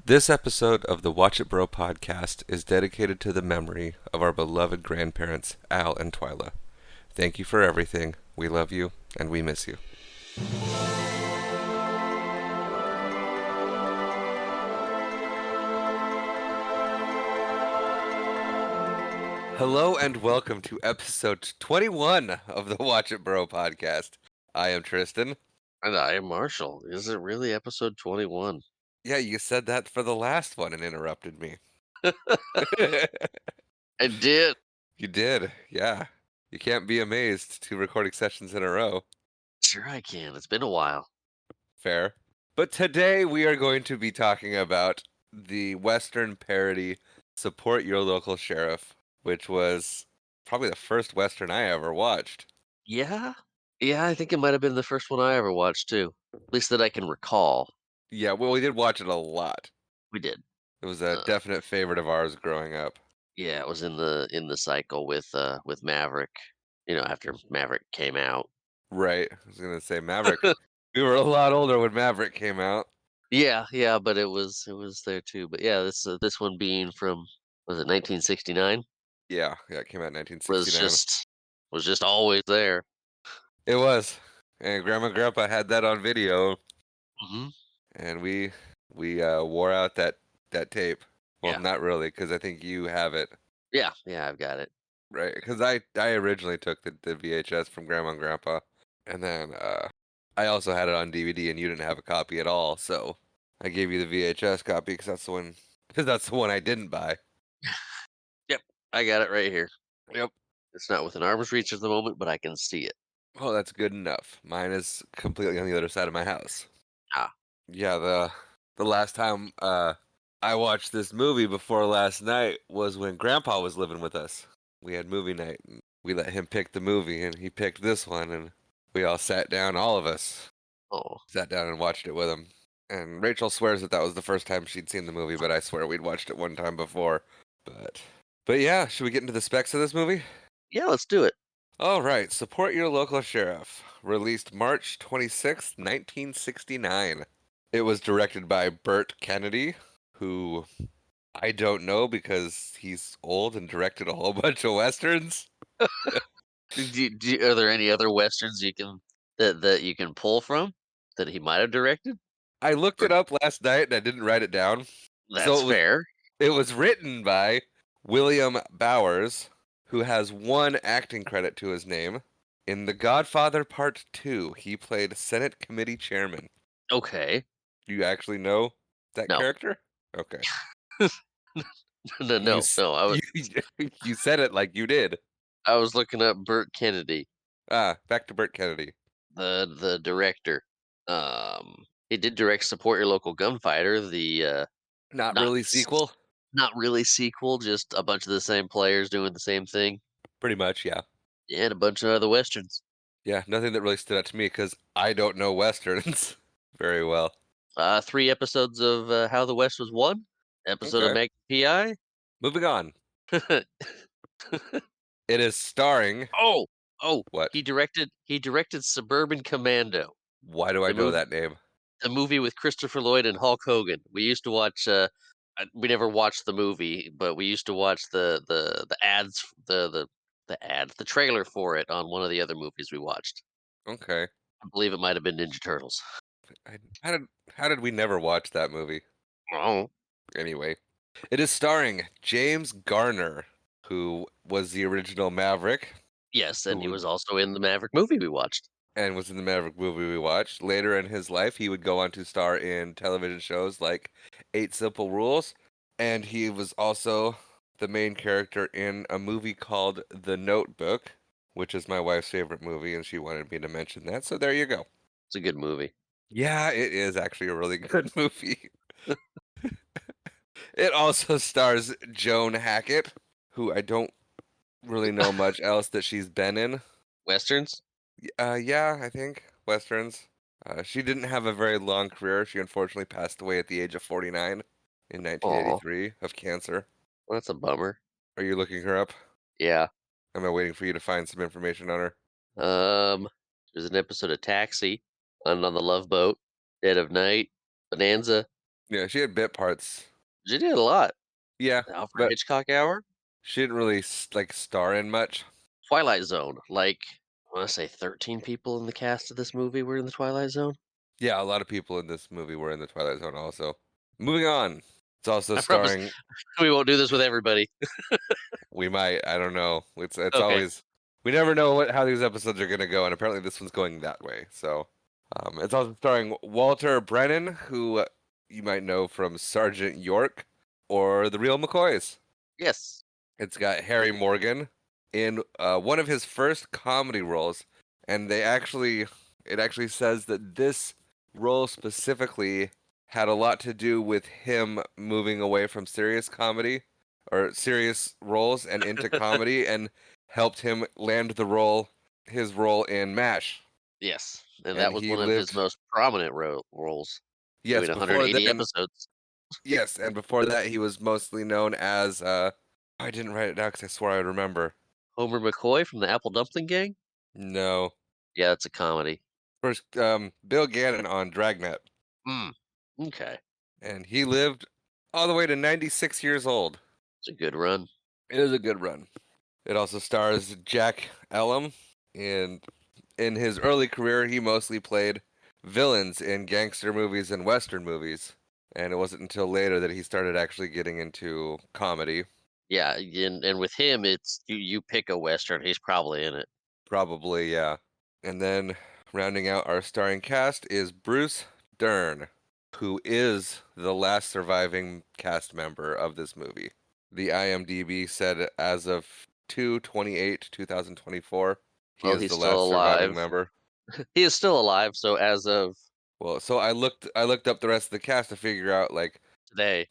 This episode of the Watch It Bro podcast is dedicated to the memory of our beloved grandparents, Al and Twyla. Thank you for everything. We love you, and we miss you. Hello and welcome to episode 21 of the Watch It Bro podcast. I am Tristan. And I am Marshall. Is it really episode 21? Yeah, you said that for the last one and interrupted me. I did. You did, yeah. You can't be amazed 2 recording sessions in a row. Sure I can. It's been a while. Fair. But today we are going to be talking about the Western parody Support Your Local Sheriff, which was probably the first Western I ever watched. Yeah? Yeah, I think it might have been the first one I ever watched too. At least that I can recall. Yeah, well, we did watch it a lot. We did. It was a Uh, definite favorite of ours growing up. yeah, it was in the cycle with Maverick. After Maverick came out. Right. I was going to say Maverick. We were a lot older when Maverick came out. Yeah, but it was there too. But yeah, this one being from, was it 1969? Yeah, it came out in Was 1969. just always there. It was. And Grandma and Grandpa had that on video, Hmm. and we wore out that tape. Well, Yeah. not really, because I think you have it, Yeah, I've got it. right? Because I originally took the VHS from Grandma and Grandpa, and then I also had it on DVD, and you didn't have a copy at all, so I gave you the VHS copy because that's the one I didn't buy. Yep, I got it right here. Yep. It's not within arm's reach at the moment, but I can see it. Well, that's good enough. Mine is completely on the other side of my house. Ah, Yeah, the last time I watched this movie before last night was when Grandpa was living with us. We had movie night, and we let him pick the movie, and he picked this one, and we all sat down, all of us oh, sat down and watched it with him. And Rachel swears that was the first time she'd seen the movie, but I swear we'd watched it one time before. But yeah, should we get into the specs of this movie? yeah, let's do it. All right, Support Your Local Sheriff, released March 26th, 1969. It was directed by Burt Kennedy, who I don't know because he's old and directed a whole bunch of westerns. Are there any other westerns that you can pull from that he might have directed? I looked Or, it up last night and I didn't write it down. So that's fair. it was written by William Bowers, who has one acting credit to his name. In The Godfather Part 2, he played Senate Committee Chairman. Okay. Do you actually know that No, character? Okay. no, You no, s- no. you you said it like you did. I was looking up Burt Kennedy, Back to Burt Kennedy. the director. He did direct Support Your Local Gunfighter, the Not not really s- sequel. not really sequel, just a bunch of the same players doing the same thing. Pretty much, yeah. Yeah, and a bunch of other westerns. Yeah, nothing that really stood out to me because I don't know westerns very well. 3 episodes of How the West Was Won. Episode of Okay, Magnum PI. moving on. It is starring Oh, oh, what? he directed Suburban Commando, Why do I the know movie that name? the movie with Christopher Lloyd and Hulk Hogan. We used to watch. We never watched the movie, but we used to watch the ads, the trailer for it on one of the other movies we watched. Okay. I believe it might have been Ninja Turtles. I, how did we never watch that movie? Oh, Anyway, it is starring James Garner, who was the original Maverick, yes, and he who was also in the Maverick movie we watched. and was in the Maverick movie we watched. Later in his life, he would go on to star in television shows like Eight Simple Rules, and he was also the main character in a movie called The Notebook, which is my wife's favorite movie, and she wanted me to mention that, so there you go. It's a good movie. Yeah, it is actually a really good movie. It also stars Joan Hackett, who I don't really know much else that she's been in. Westerns. Yeah, I think westerns. She didn't have a very long career. She unfortunately passed away at the age of 49 in Oh, 1983 of cancer. well, that's a bummer. Are you looking her up? Yeah. Am I waiting for you to find some information on her? Um, there's an episode of Taxi, on the Love Boat, Dead of Night, Bonanza. Yeah, she had bit parts. She did a lot. Yeah, Alfred but Hitchcock Hour, she didn't really like star in much. Twilight Zone. Like, I want to say 13 people in the cast of this movie were in the Twilight Zone. Yeah, a lot of people in this movie were in the Twilight Zone also. Moving on. It's also I promise starring we won't do this with everybody. we might, I don't know. It's Okay. always we never know how these episodes are gonna go, and apparently this one's going that way. So it's also starring Walter Brennan, who you might know from Sergeant York or The Real McCoys. Yes. It's got Harry Morgan in one of his first comedy roles, and it actually says that this role specifically had a lot to do with him moving away from serious comedy or serious roles and into comedy, and helped him land his role in MASH. Yes. And that And was he one of his lived, most prominent roles, yes, doing before 180 then, episodes. yes, and before that he was mostly known as I didn't write it down because I swore I would remember. Homer McCoy from the Apple Dumpling Gang? No. Yeah, it's a comedy. First, Bill Gannon on Dragnet, Mm. Okay. and he lived all the way to 96 years old. It's a good run. It is a good run. It also stars Jack Elam. And in his early career, he mostly played villains in gangster movies and Western movies. And it wasn't until later that he started actually getting into comedy. Yeah, and with him, it's you pick a Western, he's probably in it. Probably, yeah. And then rounding out our starring cast is Bruce Dern, who is the last surviving cast member of this movie. The IMDb said as of 2/28/2024, he Well, is he's the still last surviving alive. member. He is still alive, so as of Well, so I looked up the rest of the cast to figure out like today.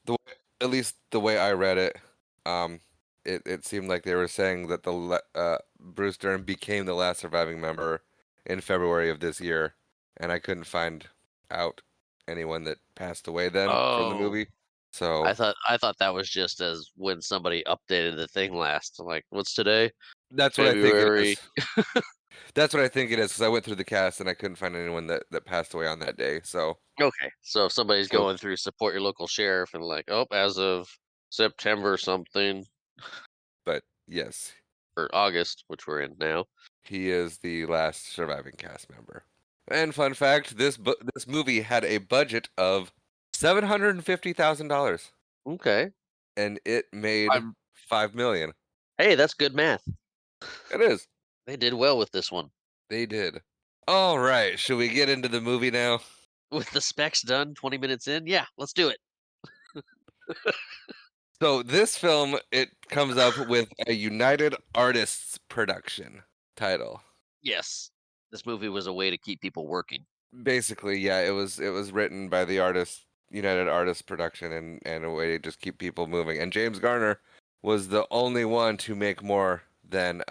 at least the way I read it, um, it seemed like they were saying that Bruce Dern became the last surviving member in February of this year, and I couldn't find out anyone that passed away then from the Oh, movie. So I thought that was just as when somebody updated the thing last. I'm like, what's today? that's what I think it February. is. That's what I think it is because I went through the cast and I couldn't find anyone that passed away on that day. So, Okay, so if somebody's so, going through support your local sheriff and like, oh, as of September something but yes, or August, which we're in now. he is the last surviving cast member. And fun fact, this movie had a budget of $750,000, Okay, and it made I'm. 5 million. Hey, that's good math. It is. They did well with this one. They did. All right, should we get into the movie now? With the specs done 20 minutes in, yeah, let's do it. So this film, it comes up with a United Artists production title. Yes, this movie was a way to keep people working. Basically, yeah, it was written by the artist United Artists production, and a way to just keep people moving. And James Garner was the only one to make more than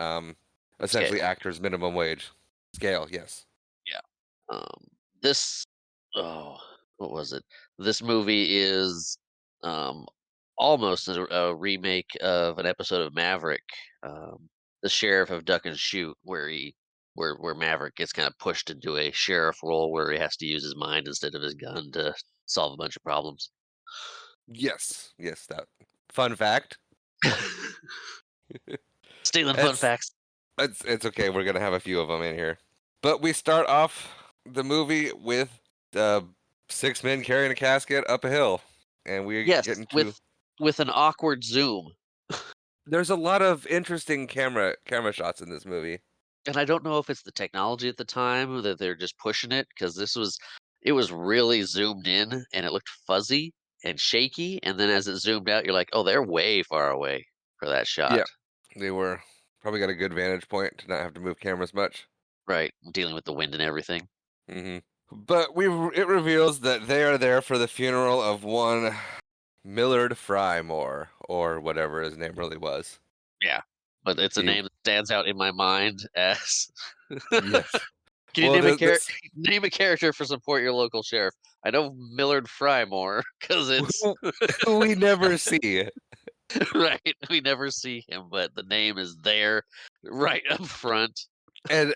essentially Scale. actors minimum wage. Scale, yes. Yeah. This. Oh, what was it? This movie is um, almost a remake of an episode of Maverick, the sheriff of Duck and Shoot, where Maverick gets kind of pushed into a sheriff role where he has to use his mind instead of his gun to solve a bunch of problems. Yes, yes, that fun fact. Stealing fun It's facts. it's okay, we're gonna have a few of them in here. But we start off the movie with uh, 6 men carrying a casket up a hill. And we Yes, get into with an awkward zoom. there's a lot of interesting camera shots in this movie. And I don't know if it's the technology at the time that they're just pushing it because it was really zoomed in and it looked fuzzy and shaky. And then as it zoomed out, you're like, oh, they're way far away for that shot. Yeah, they were probably got a good vantage point to not have to move cameras much. Right. Dealing with the wind and everything. But it reveals that they are there for the funeral of one Millard Frymore, or whatever his name really was. Yeah. But it's a He, name that stands out in my mind as yes. Can you Well, name a this name a character for support your local sheriff? I know Millard Frymore because it's who we never see. right. We never see him, but the name is there right up front. And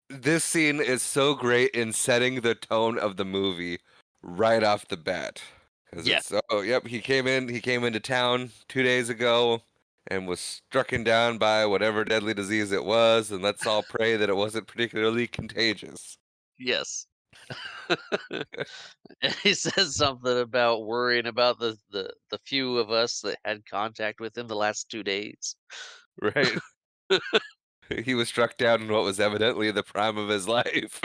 this scene is so great in setting the tone of the movie right off the bat. Because Yeah. it's yep, he came into town 2 days ago and was strucken down by whatever deadly disease it was, and let's all pray that it wasn't particularly contagious. Yes. And he says something about worrying about the few of us that had contact with him the last 2 days. Right? He was struck down in what was evidently the prime of his life.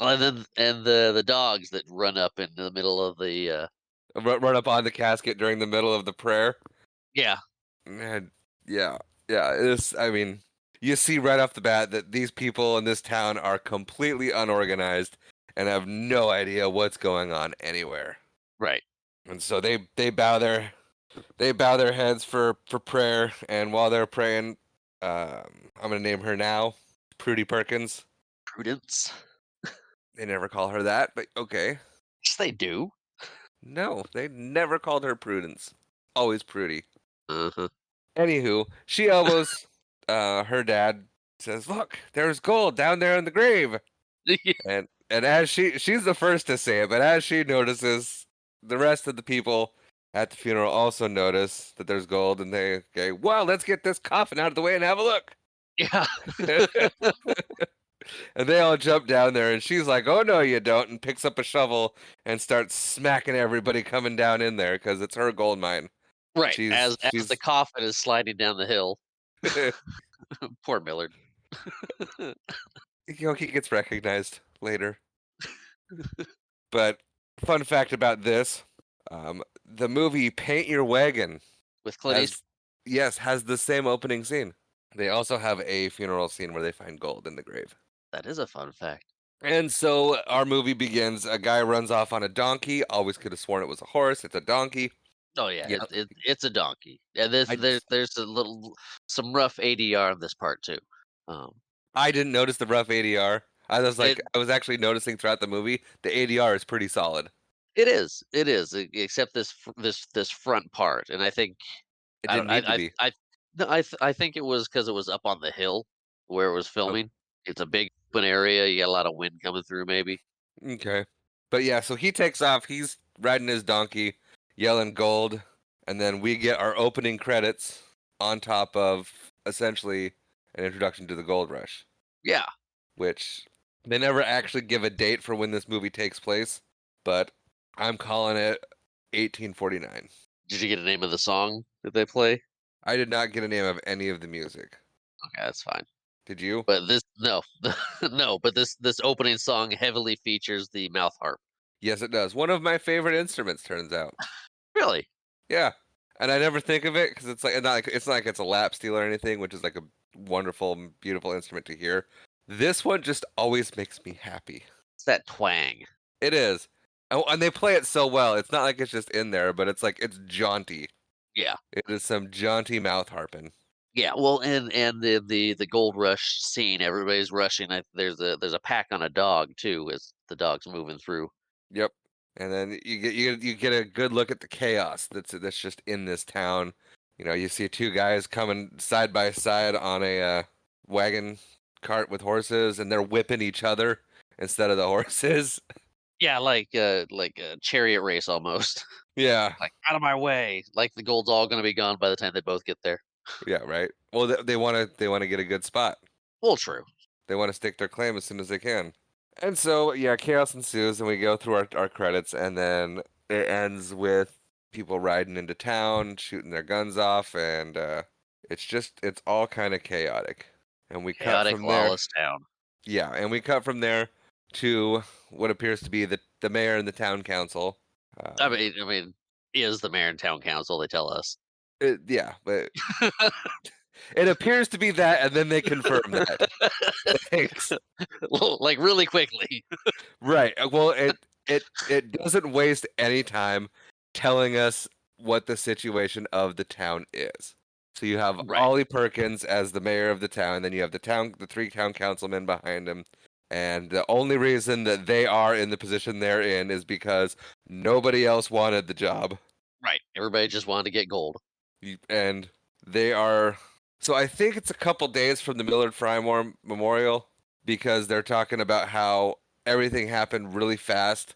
And then the dogs that run up in the middle of the Run up on the casket during the middle of the prayer. yeah, And yeah, yeah. It's, I mean, you see right off the bat that these people in this town are completely unorganized and have no idea what's going on anywhere. right. And so they bow their heads for prayer. And while they're praying, I'm gonna name her now, Prudy Perkins. Prudence. They never call her that, but okay. Yes, they do. No, they never called her Prudence. Always Prudy. Uh-huh. Anywho, she elbows her dad, says, "Look, there's gold down there in the grave." And as she's the first to say it, but as she notices, the rest of the people at the funeral also notice that there's gold, and they okay, well, let's get this coffin out of the way and have a look. Yeah. And they all jump down there, and she's like, "Oh no, you don't!" and picks up a shovel and starts smacking everybody coming down in there because it's her gold mine. Right. As the She's coffin is sliding down the hill. Poor Millard. he gets recognized later. But fun fact about this, the movie Paint Your Wagon With Clint Eastwood. has yes, has the same opening scene. They also have a funeral scene where they find gold in the grave. That is a fun fact. And so our movie begins. A guy runs off on a donkey. Always could have sworn it was a horse. It's a donkey. Oh yeah, Yeah, it's a donkey. Yeah, I there's a little some rough ADR in this part too. Um, I didn't notice the rough ADR. it I was actually noticing throughout the movie the ADR is pretty solid. it is except this front part, and I think It I don't didn't need to be. I no, I think it was because it was up on the hill where it was Oh, filming. It's a big open area. You got a lot of wind coming through, maybe. okay. But yeah, so he takes off. He's riding his donkey, yelling gold, and then we get our opening credits on top of essentially an introduction to the gold rush, Yeah. which they never actually give a date for when this movie takes place, but I'm calling it 1849. Did you get a name of the song that they play? I did not get a name of any of the music. Okay, that's fine. Did you? But this no, no. But this opening song heavily features the mouth harp. Yes, it does. One of my favorite instruments, turns out. Really? Yeah, and I never think of it because it's not like it's a lap steel or anything, which is like a wonderful, beautiful instrument to hear. This one just always makes me happy. It's that twang. It is, and they play it so well. It's not like it's just in there, but it's like it's jaunty. Yeah. It is some jaunty mouth harping. Yeah, well, and the gold rush scene, everybody's rushing. There's a pack on a dog too, as the dog's moving through. Yep. And then you get a good look at the chaos that's just in this town. You know, you see two guys coming side by side on a wagon cart with horses, and they're whipping each other instead of the horses. Yeah, like a chariot race almost. Yeah, Like out of my way. Like the gold's all gonna be gone by the time they both get there. yeah, right. Well, they want to get a good spot. Well, true. They want to stake their claim as soon as they can. And so, yeah, chaos ensues, and we go through our credits, and then it ends with people riding into town, shooting their guns off, and it's all kind of chaotic. And we cut Chaotic, from there. lawless town. Yeah, and we cut from there to what appears to be the mayor and the town council. I mean, is the mayor and town council? They tell us. Yeah, but it appears to be that, and then they confirm that. Thanks. Like really quickly. Right. Well, it doesn't waste any time telling us what the situation of the town is. So you have Right. Ollie Perkins as the mayor of the town, then you have the three town councilmen behind him, and the only reason that they are in the position they're in is because nobody else wanted the job. Right. Everybody just wanted to get gold. And they are. So I think it's a couple days from the Millard Fry Memorial because they're talking about how everything happened really fast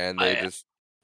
and I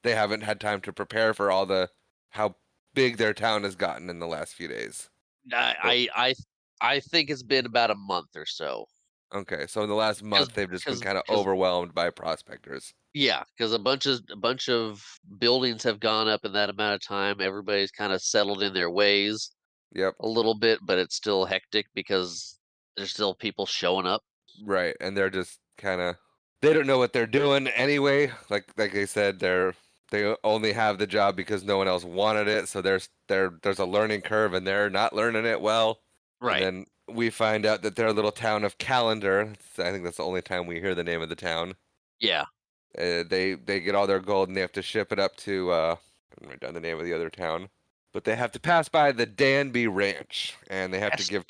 they haven't had time to prepare for all the how big their town has gotten in the last few days. So I I I think it's been about a month or so. okay, so in the last month they've just been kind of Because overwhelmed by prospectors. yeah, because a bunch of buildings have gone up in that amount of time. Everybody's kind of settled in their ways Yep. a little bit, but it's still hectic because there's still people showing up. Right, and they're just kind of they don't know what they're doing anyway. Like I said, they only have the job because no one else wanted it. So there's a learning curve, and they're not learning it well. And Right. then we find out that their little town of Calendar. I think that's the only time we hear the name of the town. Yeah. They get all their gold, and they have to ship it up to I haven't written down the name of the other town, but they have to pass by the Danby Ranch, and they have to Pass give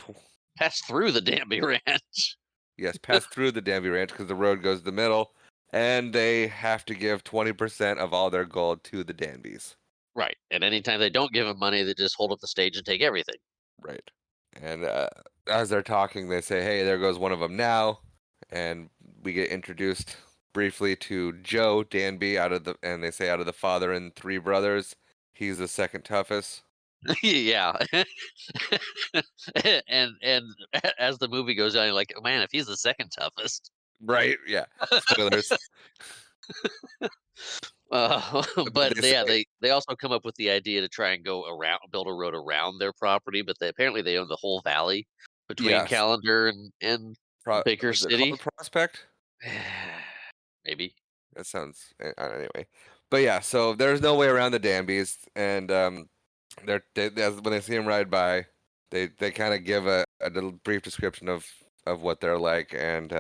pass through the Danby Ranch. yes, pass through the Danby Ranch because the road goes the middle, and they have to give 20% of all their gold to the Danbys. Right. And anytime they don't give him money, they just hold up the stage and take everything. Right. And as they're talking, they say, "Hey, there goes one of them now," and we get introduced briefly to Joe Danby and they say out of the father and three brothers, he's the second toughest. Yeah. And as the movie goes on, you're like, man, if he's the second toughest. Right? Yeah. Spoilers. But But they yeah, say they also come up with the idea to try and go around, build a road around their property, but they own the whole valley between yes. Calendar and Baker Is it called City. Prospect? Maybe. That sounds anyway. But yeah, so there's no way around the Danbys, and when they see him ride by, they kind of give a little brief description of what they're like, and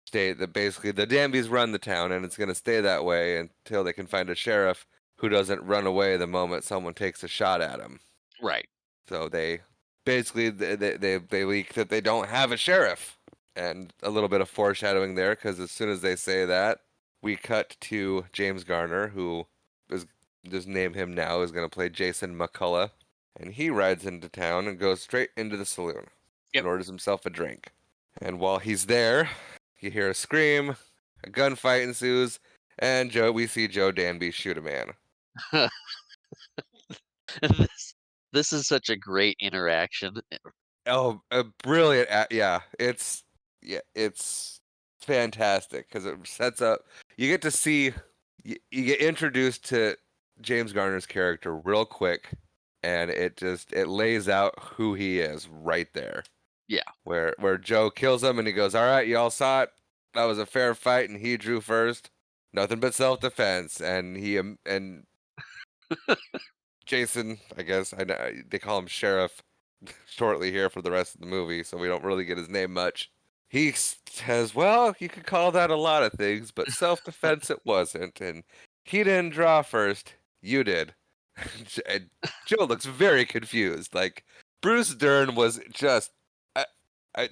state that basically the Danbys run the town, and it's going to stay that way until they can find a sheriff who doesn't run away the moment someone takes a shot at him. Right. So they basically they leak that they don't have a sheriff, and a little bit of foreshadowing there because as soon as they say that, we cut to James Garner, who is just name him now is going to play Jason McCullough, and he rides into town and goes straight into the saloon and Yep. orders himself a drink. And while he's there, you hear a scream, a gunfight ensues, and we see Joe Danby shoot a man. this this is such a great interaction. Oh, a brilliant! It's fantastic because it sets up. You get to see, you get introduced to James Garner's character real quick, and it lays out who he is right there. Yeah. Where Joe kills him and he goes, "All right, you all saw it. That was a fair fight, and he drew first. Nothing but self-defense." And and Jason, I guess I know they call him Sheriff shortly here for the rest of the movie, so we don't really get his name much. He says, "Well, you could call that a lot of things, but self-defense it wasn't, and he didn't draw first. You did." And Joe looks very confused. Like Bruce Dern was just.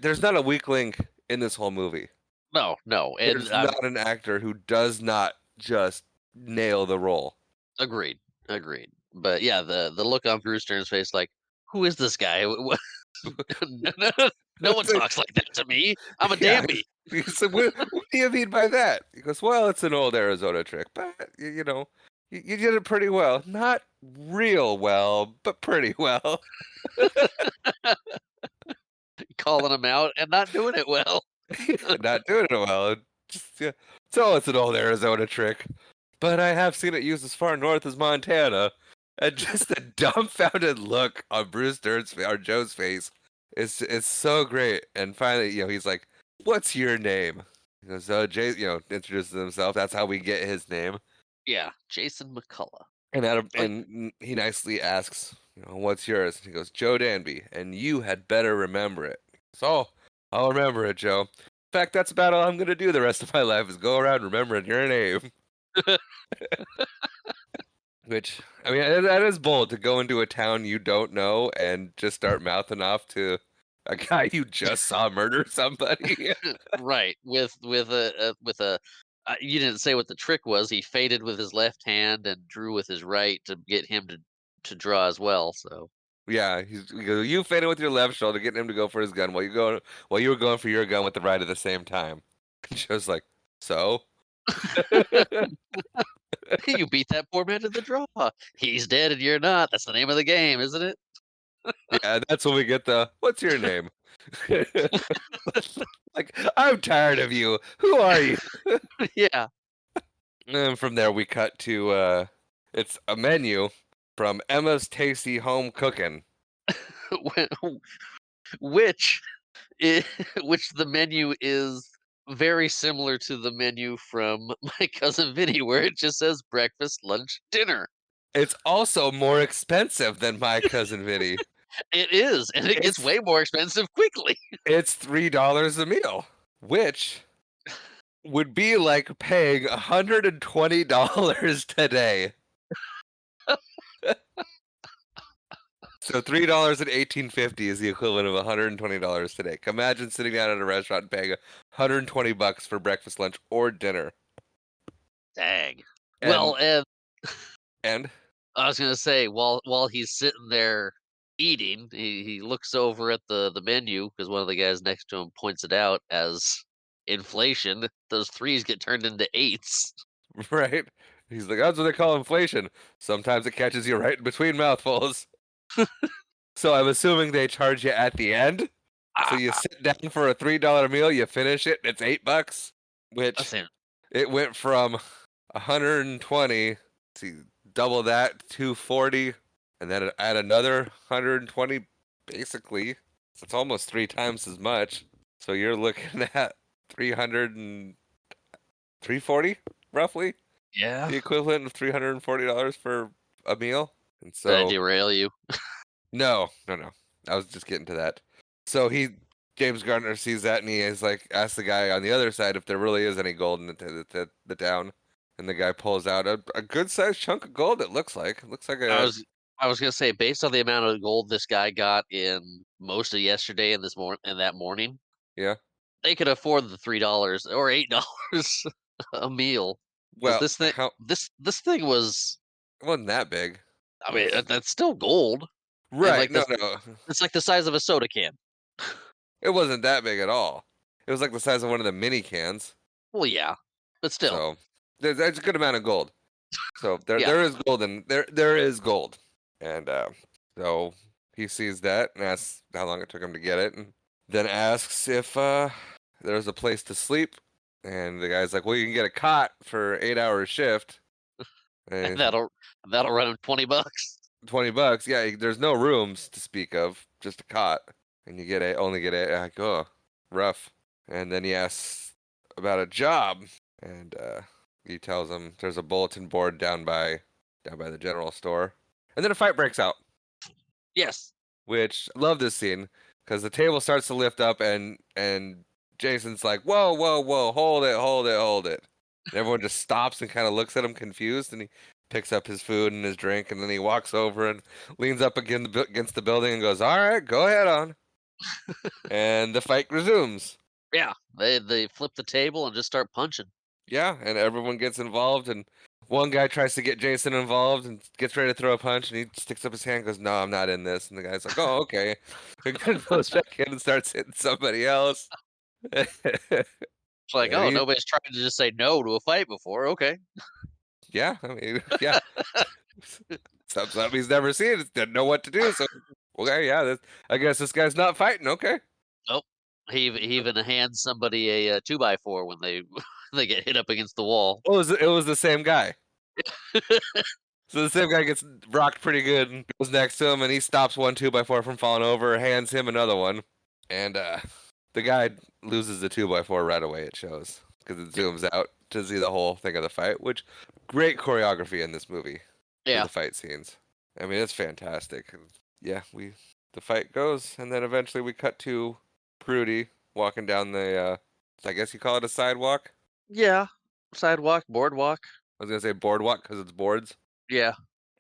There's not a weak link in this whole movie. No, no, and There's not an actor who does not just nail the role. agreed, agreed. But yeah, the look on Bruce Stern's face, like, who is this guy? No one It's like, talks like that to me. I'm a yeah. Danby. He said, what do you mean by that? He goes, well, it's an old Arizona trick, but you know, you did it pretty well. Not real well, but pretty well. Calling him out and not doing it well. Not doing it well. Just, yeah. So it's an old Arizona trick, but I have seen it used as far north as Montana. And just the dumbfounded look on Bruce Dern's or Joe's face is so great. And finally, he's like, "What's your name?" He goes, Jay, introduces himself. That's how we get his name. Yeah, Jason McCullough. Like, And he nicely asks, "What's yours?" And he goes, "Joe Danby, and you had better remember it." So I'll remember it, Joe. In fact, that's about all I'm gonna do the rest of my life is go around remembering your name. Which, I mean, that is bold to go into a town you don't know and just start mouthing off to a guy you just saw murder somebody. right, with a you didn't say what the trick was. He faded with his left hand and drew with his right to get him to draw as well. So Yeah, he goes, you faded with your left shoulder, getting him to go for his gun while you were going for your gun with the right at the same time. And Joe's like, so? You beat that poor man to the draw. He's dead and you're not. That's the name of the game, isn't it? Yeah, that's when we get the "What's your name?" Like, I'm tired of you. Who are you? Yeah. And from there, we cut to it's a menu from Emma's Tasty Home Cooking. which I which the menu is very similar to the menu from My Cousin Vinny, where it just says breakfast, lunch, dinner. It's also more expensive than My Cousin Vinny. It is, and it gets It's way more expensive quickly. it's $3 a meal, which would be like paying $120 today. So $3 and 18.50 is the equivalent of $120 today. Imagine sitting down at a restaurant and paying $120 for breakfast, lunch, or dinner. Dang. And Well, and and I was gonna say, while he's sitting there eating, he looks over at the menu because one of the guys next to him points it out as inflation. Those threes get turned into eights. right? He's like, that's what they call inflation. Sometimes it catches you right in between mouthfuls. So I'm assuming they charge you at the end. So you Ah, sit down for a $3 meal, you finish it, and it's $8, that's which it. it went from 120 to double that, 240, and then add another 120 basically. So it's almost 3 times as much. So you're looking at 300 and 340 roughly, Yeah. the equivalent of $340 for a meal. And Did I so derail you? no, no, no. I was just getting to that. So James Garner sees that and he is like, asks the guy on the other side if there really is any gold in the town. And the guy pulls out a good sized chunk of gold. It looks like. It looks like I a was I was gonna say, based on the amount of gold this guy got in most of yesterday and that morning, yeah. they could afford the $3 or $8 a meal. Because Well, how this thing was, it wasn't that big. I It mean, was that's still gold. And right. like No, this, no, it's like the size of a soda can. it wasn't that big at all. It was like the size of one of the mini cans. Well, yeah, but still, So there's a good amount of gold. So there yeah. there is gold and there is gold. And so he sees that and asks how long it took him to get it and then asks if there's a place to sleep. And the guy's like, well, you can get a cot for 8 hour shift. And And that'll run him $20. $20. Yeah, there's no rooms to speak of, just a cot. And you only get it like, oh, rough. And then he asks about a job. And he tells him there's a bulletin board down by the general store. And then a fight breaks out, Yes. which I love this scene because the table starts to lift up and Jason's like, "Whoa, whoa, whoa, hold it, hold it, hold it." And everyone just stops and kind of looks at him confused, and he picks up his food and his drink, and then he walks over and leans up against the building and goes, "All right, go ahead on." And the fight resumes. Yeah. They flip the table and just start punching. Yeah, and everyone gets involved, and one guy tries to get Jason involved and gets ready to throw a punch, and he sticks up his hand and goes, "No, I'm not in this." And the guy's like, "Oh, okay." And then goes back in and starts hitting somebody else. It's like, And oh, he, nobody's tried to just say no to a fight before. Okay. yeah, I mean, yeah, something he's never seen, didn't know what to do. So, okay, yeah, I guess this guy's not fighting. Okay. Nope. He even hands somebody a, 2x4 when they they get hit up against the wall. It was the same guy. So the same guy gets rocked pretty good and goes next to him, and he stops one 2x4 from falling over, hands him another one, and the guy loses the 2x4 right away. It shows because it zooms out to see the whole thing of the fight. Which great choreography in this movie for Yeah. the fight scenes. I mean, it's fantastic. Yeah, the fight goes, and then eventually we cut to Prudy walking down the. I guess you call it a sidewalk. Yeah. Sidewalk, boardwalk. I was gonna say boardwalk because it's boards. Yeah.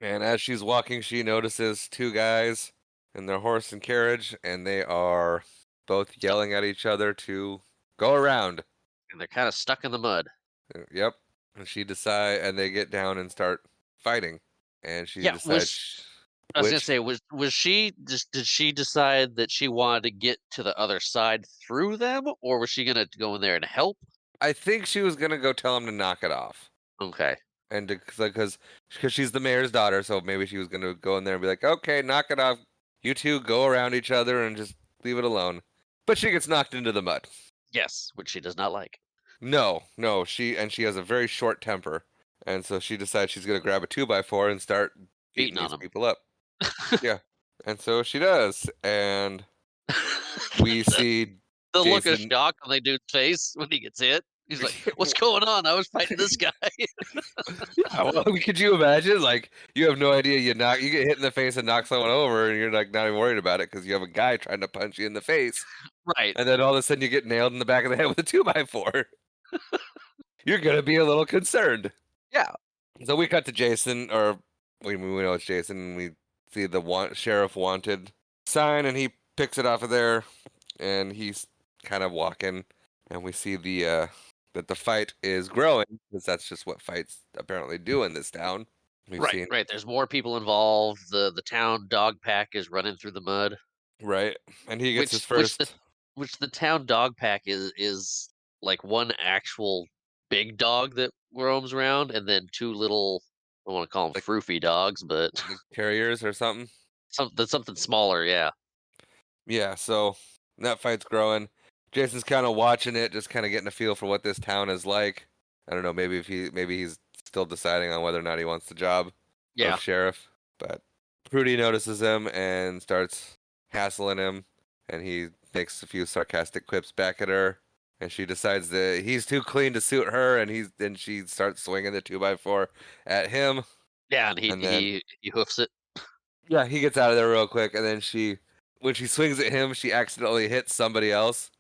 And as she's walking, she notices two guys in their horse and carriage, and they are both Stuck, yelling at each other to go around. and they're kind of stuck in the mud. Yep. And they get down and start fighting. And she Yeah. decides, I was gonna which say, was she just did she decide that she wanted to get to the other side through them, or was she gonna go in there and help? I think she was gonna go tell him to knock it off. Okay. and because she's the mayor's daughter, so maybe she was gonna go in there and be like, okay, knock it off. You two go around each other and just leave it alone. But she gets knocked into the mud. Yes, which she does not like. No, she has a very short temper, and so she decides she's gonna grab a 2x4 and start beating Beating on these him. people up. Yeah, and so she does, and we see The look of Jason. shock on the dude's face when he gets hit. He's like, "What's going on? I was fighting this guy." Yeah, well, could you imagine? Like, you have no idea you get hit in the face and knock someone over, and you're like not even worried about it because you have a guy trying to punch you in the face, Right. and then all of a sudden you get nailed in the back of the head with a 2x4. You're gonna be a little concerned. Yeah. So we cut to Jason, or we know it's Jason, and we see the sheriff wanted sign, and he picks it off of there, and he's kind of walking, and we see that the fight is growing because that's just what fights apparently do in this town. We've Right. seen Right. There's more people involved. The town dog pack is running through the mud. right, and he gets his Which the first. town dog pack is like one actual big dog that roams around, and then two little, I don't want to call them Like froofy dogs, but the carriers or something. something smaller. Yeah. Yeah, so that fight's growing. Jason's kind of watching it, just kind of getting a feel for what this town is like. I don't know, maybe he's still deciding on whether or not he wants the job of Yeah. sheriff. But Prudy notices him and starts hassling him, and he makes a few sarcastic quips back at her. And she decides that he's too clean to suit her, and she starts swinging the 2x4 at him. Yeah. And And then he hoofs it. yeah, he gets out of there real quick, and then when she swings at him, she accidentally hits somebody else,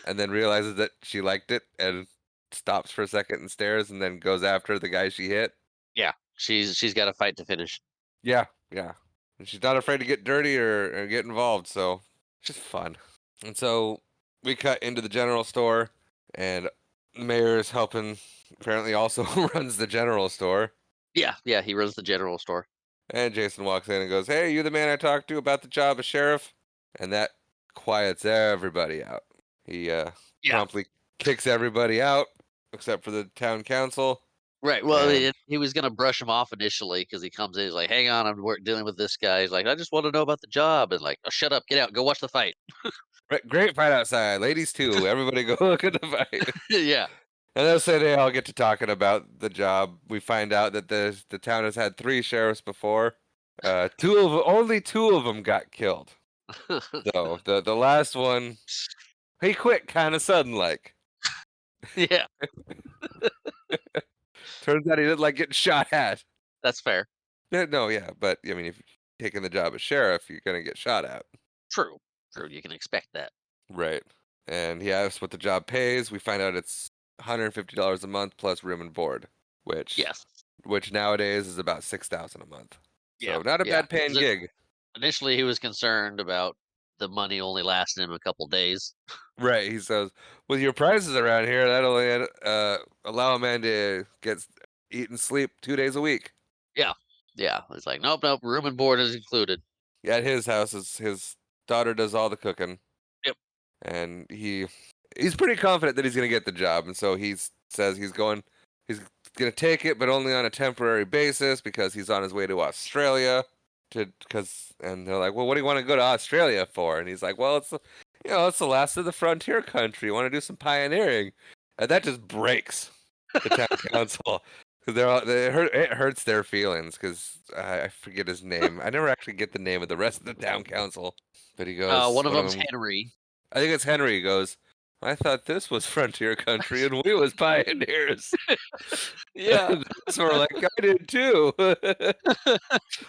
and then realizes that she liked it and stops for a second and stares, and then goes after the guy she hit. Yeah. She's got a fight to finish. Yeah, and she's not afraid to get dirty or get involved, so it's just fun. And so we cut into the general store, and the mayor is helping. Apparently, also runs the general store. Yeah. Yeah. He runs the general store. And Jason walks in and goes, "Hey, you the man I talked to about the job of sheriff?" And that quiets everybody out. He Yeah. promptly kicks everybody out except for the town council. Right. Well, And he was gonna brush him off initially because he comes in. He's like, "Hang on, I'm dealing with this guy." He's like, "I just want to know about the job." And like, "Oh, shut up, get out, go watch the fight." great fight outside, ladies too. Everybody go look at the fight. Yeah. And they'll say they all get to talking about the job. We find out that the town has had 3 sheriffs before. Only two of them got killed. So the last one, he quit kind of sudden like. Yeah. Turns out he didn't like getting shot at. That's fair. No, yeah, but I mean, if you're taking the job as sheriff, you're gonna get shot at. True. True. You can expect that. Right. And he asks what the job pays. We find out it's $150 a month plus room and board, which Yes. nowadays is about 6,000 a month. Yeah. So not a Yeah. bad paying gig. Initially, he was concerned about the money only lasting him a couple days. Right. He says, with your prices around here, that'll allow a man to eat and sleep 2 days a week. Yeah. Yeah. It's like, nope, nope. Room and board is included. At his house, his daughter does all the cooking. Yep. And he's pretty confident that he's gonna get the job, and so he says he's gonna take it, but only on a temporary basis because he's on his way to Australia. And they're like, well, what do you want to go to Australia for? And he's like, well, it's the last of the frontier country. You want to do some pioneering, and that just breaks the town council because it hurts their feelings because I forget his name. I never actually get the name of the rest of the town council, but he goes, One of one of them's them. Henry. I think it's Henry. He goes, I thought this was frontier country and we was pioneers. Yeah. So we're like, I did too.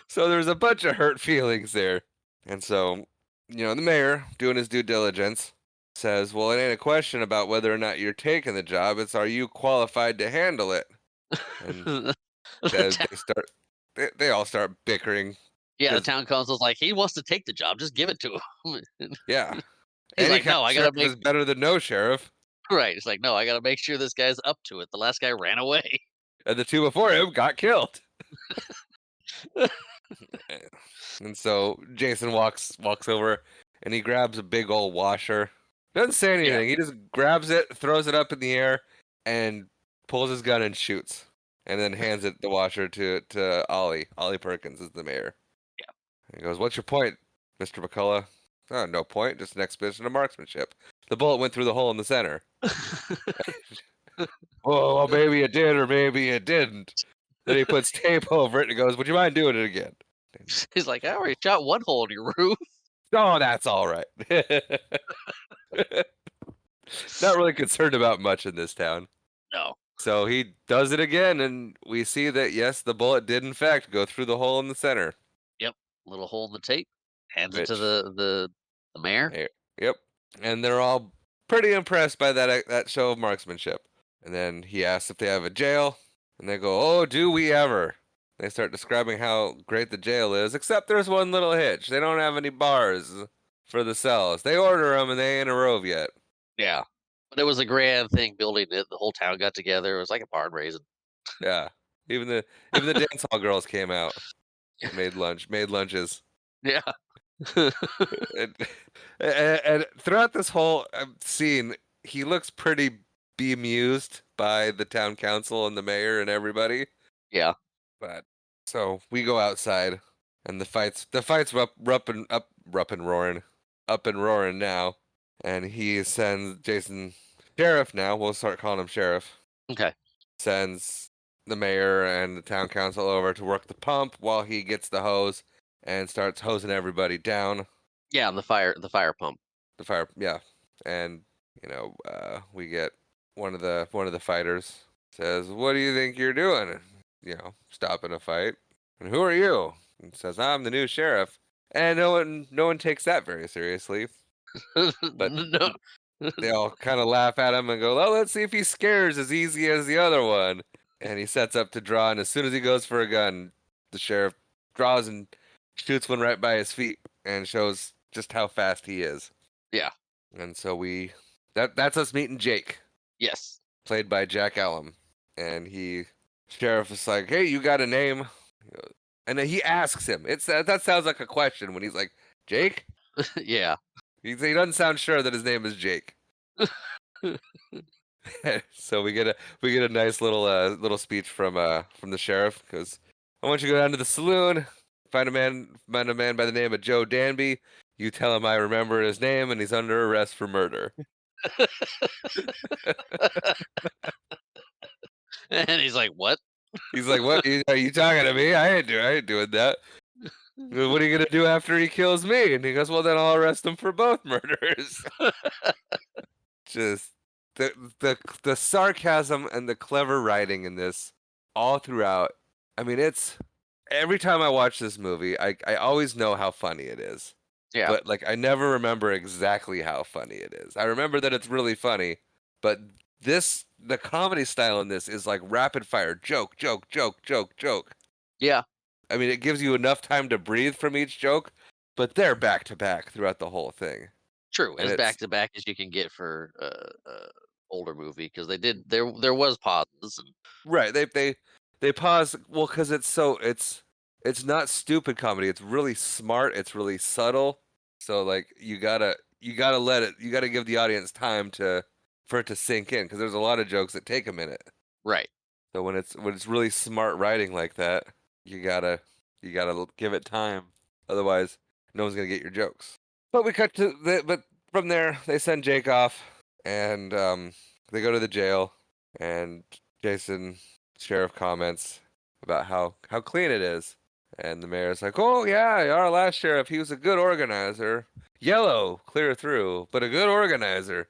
So there's a bunch of hurt feelings there. And so, the mayor, doing his due diligence, says, well, it ain't a question about whether or not you're taking the job. It's are you qualified to handle it? And they all start bickering. Yeah, the 'Cause- town council's like, he wants to take the job, just give it to him. Yeah. He's Any like, kind no, of I gotta sheriff make is better than no sheriff. right. It's like, no, I gotta make sure this guy's up to it. The last guy ran away. And the 2 before him got killed. And so Jason walks over and he grabs a big old washer. Doesn't say anything. Yeah. He just grabs it, throws it up in the air, and pulls his gun and shoots. and then hands the washer to Ollie. Ollie Perkins is the mayor. Yeah. He goes, "What's your point, Mr. McCullough?" "Oh, no point, just an exhibition of marksmanship. The bullet went through the hole in the center." Well, maybe it did, or maybe it didn't. Then he puts tape over it and goes, "Would you mind doing it again?" He's like, I already shot one hole in your roof. "Oh, that's all right." Not really concerned about much in this town. No. So he does it again, and we see that yes, the bullet did in fact go through the hole in the center. Yep. Little hole in the tape. Hands it to Which, the mayor. yep, and they're all pretty impressed by that show of marksmanship. And then he asks if they have a jail, and they go, "Oh, do we ever?" They start describing how great the jail is, except there's one little hitch. They don't have any bars for the cells. They order them, and they ain't arrived yet. Yeah. But it was a grand thing building it. The whole town got together. It was like a barn raising. Yeah, even the dance hall girls came out, made lunches. Yeah. and, and throughout this whole scene, he looks pretty bemused by the town council and the mayor and everybody. Yeah. But so we go outside, and the fights up and roaring now. And he sends Jason Sheriff now. We'll start calling him Sheriff. Okay. Sends the mayor and the town council over to work the pump while he gets the hose and starts hosing everybody down. Yeah, the fire pump. The fire, yeah, and we get one of the fighters says, "What do you think you're doing? Stopping a fight? And who are you?" And says, "I'm the new sheriff." And no one takes that very seriously. But No. they all kind of laugh at him and go, "Oh, let's see if he scares as easy as the other one." And he sets up to draw, and as soon as he goes for a gun, the sheriff draws and shoots one right by his feet and shows just how fast he is. Yeah. And so that's us meeting Jake, Yes. played by Jack Elam. And sheriff is like, "Hey, you got a name?" And then he asks him. That sounds like a question when he's like, "Jake?" Yeah. He doesn't sound sure that his name is Jake. So we get a nice little speech from the sheriff. Because "I want you to go down to the saloon, find a man by the name of Joe Danby. You tell him I remember his name and he's under arrest for murder." And he's like, "What?" He's like, "What? Are you talking to me? I ain't doing that." "What are you gonna do after he kills me?" And he goes, "Well, then I'll arrest him for both murders." Just the sarcasm and the clever writing in this all throughout. I mean, it's every time I watch this movie, I always know how funny it is. Yeah. But like I never remember exactly how funny it is. I remember that it's really funny, but the comedy style in this is like rapid fire joke, joke, joke, joke, joke. Yeah. I mean, it gives you enough time to breathe from each joke, but they're back to back throughout the whole thing. True. And As back it's to back as you can get for older movie because they did there was pauses and right. They pause well because it's not stupid comedy. It's really smart. It's really subtle. So like you gotta give the audience time for it to sink in because there's a lot of jokes that take a minute. right. So when it's really smart writing like that, you gotta give it time. Otherwise, no one's gonna get your jokes. But from there they send Jake off, and they go to the jail, and Jason Sheriff comments about how clean it is, and the mayor's like, "Oh yeah, our last sheriff, he was a good organizer, yellow clear through, but a good organizer."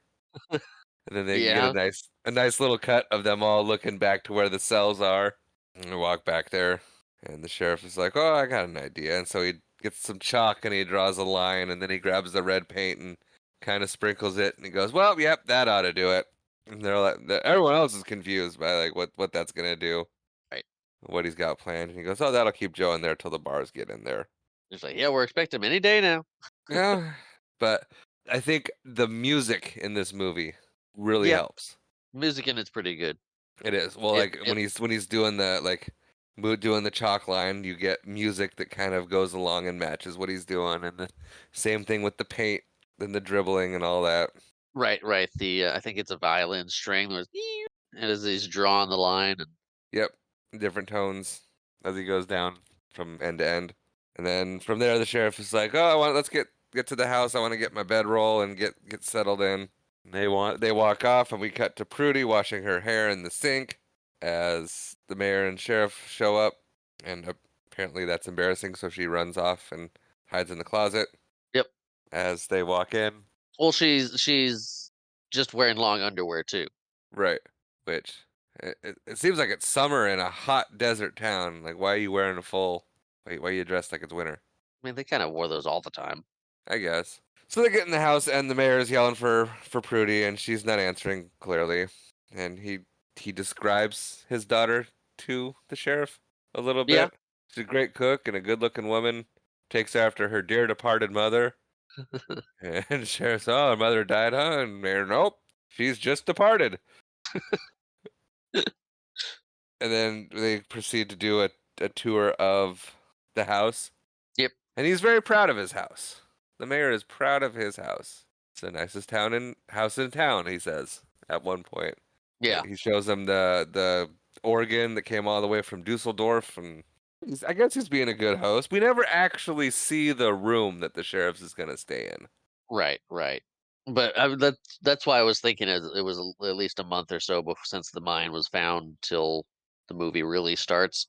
And then they get Yeah. a nice little cut of them all looking back to where the cells are. And they walk back there, and the sheriff is like, "Oh, I got an idea." And so he gets some chalk and he draws a line, and then he grabs the red paint and kind of sprinkles it, and he goes, "Well, yep, that ought to do it." And they're like, everyone else is confused by like what that's gonna do, Right. what he's got planned. And he goes, "Oh, that'll keep Joe in there till the bars get in there." It's like, yeah, we're expecting him any day now. Yeah, but I think the music in this movie really Yeah. helps. Music in it's pretty good. It is. Well, It like when it he's doing the doing the chalk line, you get music that kind of goes along and matches what he's doing, and the same thing with the paint and the dribbling and all that. right. The I think it's a violin string. There's and as he's drawing the line and Yep. different tones as he goes down from end to end. And then from there, the sheriff is like, "Oh, let's get to the house. I want to get my bedroll and get settled in." And they walk off, and we cut to Prudy washing her hair in the sink as the mayor and sheriff show up, and apparently that's embarrassing, so she runs off and hides in the closet Yep. as they walk in. Well, she's just wearing long underwear too. Right. Which it seems like it's summer in a hot desert town. Like, why are you wearing a full? Why are you dressed like it's winter? I mean, they kind of wore those all the time. I guess. So they get in the house, and the mayor is yelling for Prudy, and she's not answering clearly. And he describes his daughter to the sheriff a little Yeah. bit. She's a great cook and a good-looking woman. Takes after her dear departed mother. And the sheriff's, oh, her mother died, huh? And mayor, nope, she's just departed. And then they proceed to do a tour of the house. Yep. And he's very proud of his house. The mayor is proud of his house. It's the nicest house in town, he says at one point. Yeah. He shows them the organ that came all the way from Dusseldorf, and I guess he's being a good host. We never actually see the room that the sheriff's is gonna stay in. Right. Right. But that's why I was thinking it was at least a month or so before, since the mine was found till the movie really starts.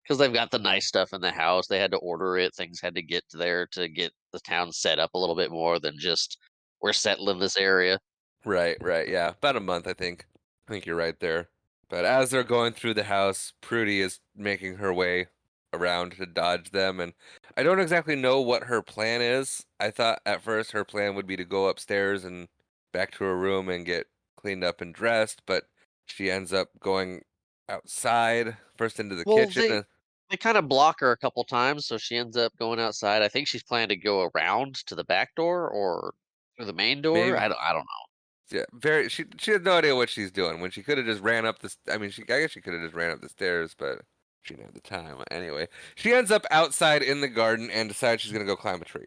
Because they've got the nice stuff in the house. They had to order it. Things had to get there to get the town set up a little bit more than just we're settling this area. Right, right, yeah, about a month, I think. I think you're right there. But as they're going through the house, Prudy is making her way around to dodge them, and I don't exactly know what her plan is. I thought at first her plan would be to go upstairs and back to her room and get cleaned up and dressed, but she ends up going outside, first into the Well, kitchen. they kind of block her a couple times, so she ends up going outside. I think she's planning to go around to the back door or through the main door. Maybe, I don't know. yeah, very. She had no idea what she's doing when she could have just ran up the. I mean, I guess she could have just ran up the stairs, but she didn't have the time. Anyway, she ends up outside in the garden and decides she's gonna go climb a tree.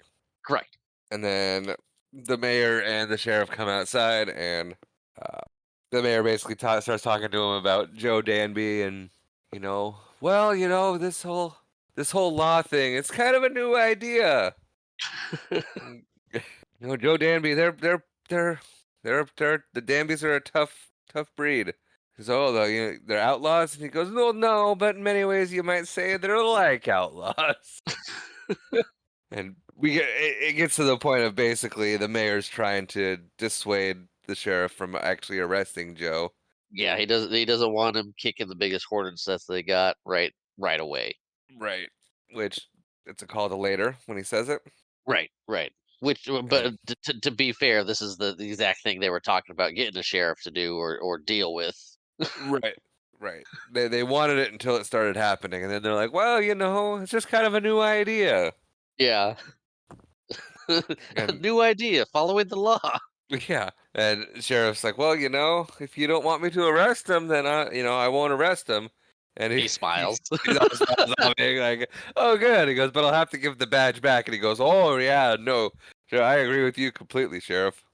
Right. And then the mayor and the sheriff come outside, and uh, the mayor basically starts talking to him about Joe Danby, and well, this whole law thing. It's kind of a new idea. Mm, Joe Danby, they're the Danbys are a tough breed. He goes, oh, they're outlaws, and he goes, no, but in many ways you might say they're like outlaws. And it gets to the point of basically the mayor's trying to dissuade the sheriff from actually arresting Joe. Yeah, he doesn't want him kicking the biggest hornet's nest they got right away. Right. Which it's a call to later when he says it. Right, right. Which, And but to be fair, this is the exact thing they were talking about getting a sheriff to do or deal with. right, right. They wanted it until it started happening, and then they're like, well, it's just kind of a new idea. Yeah. A And new idea, following the law. yeah, and sheriff's like, well, if you don't want me to arrest him, then I won't arrest him. And He smiles. he's all smiles all big, like, oh, good. He goes, but I'll have to give the badge back. And he goes, oh yeah, no, sure, I agree with you completely, sheriff.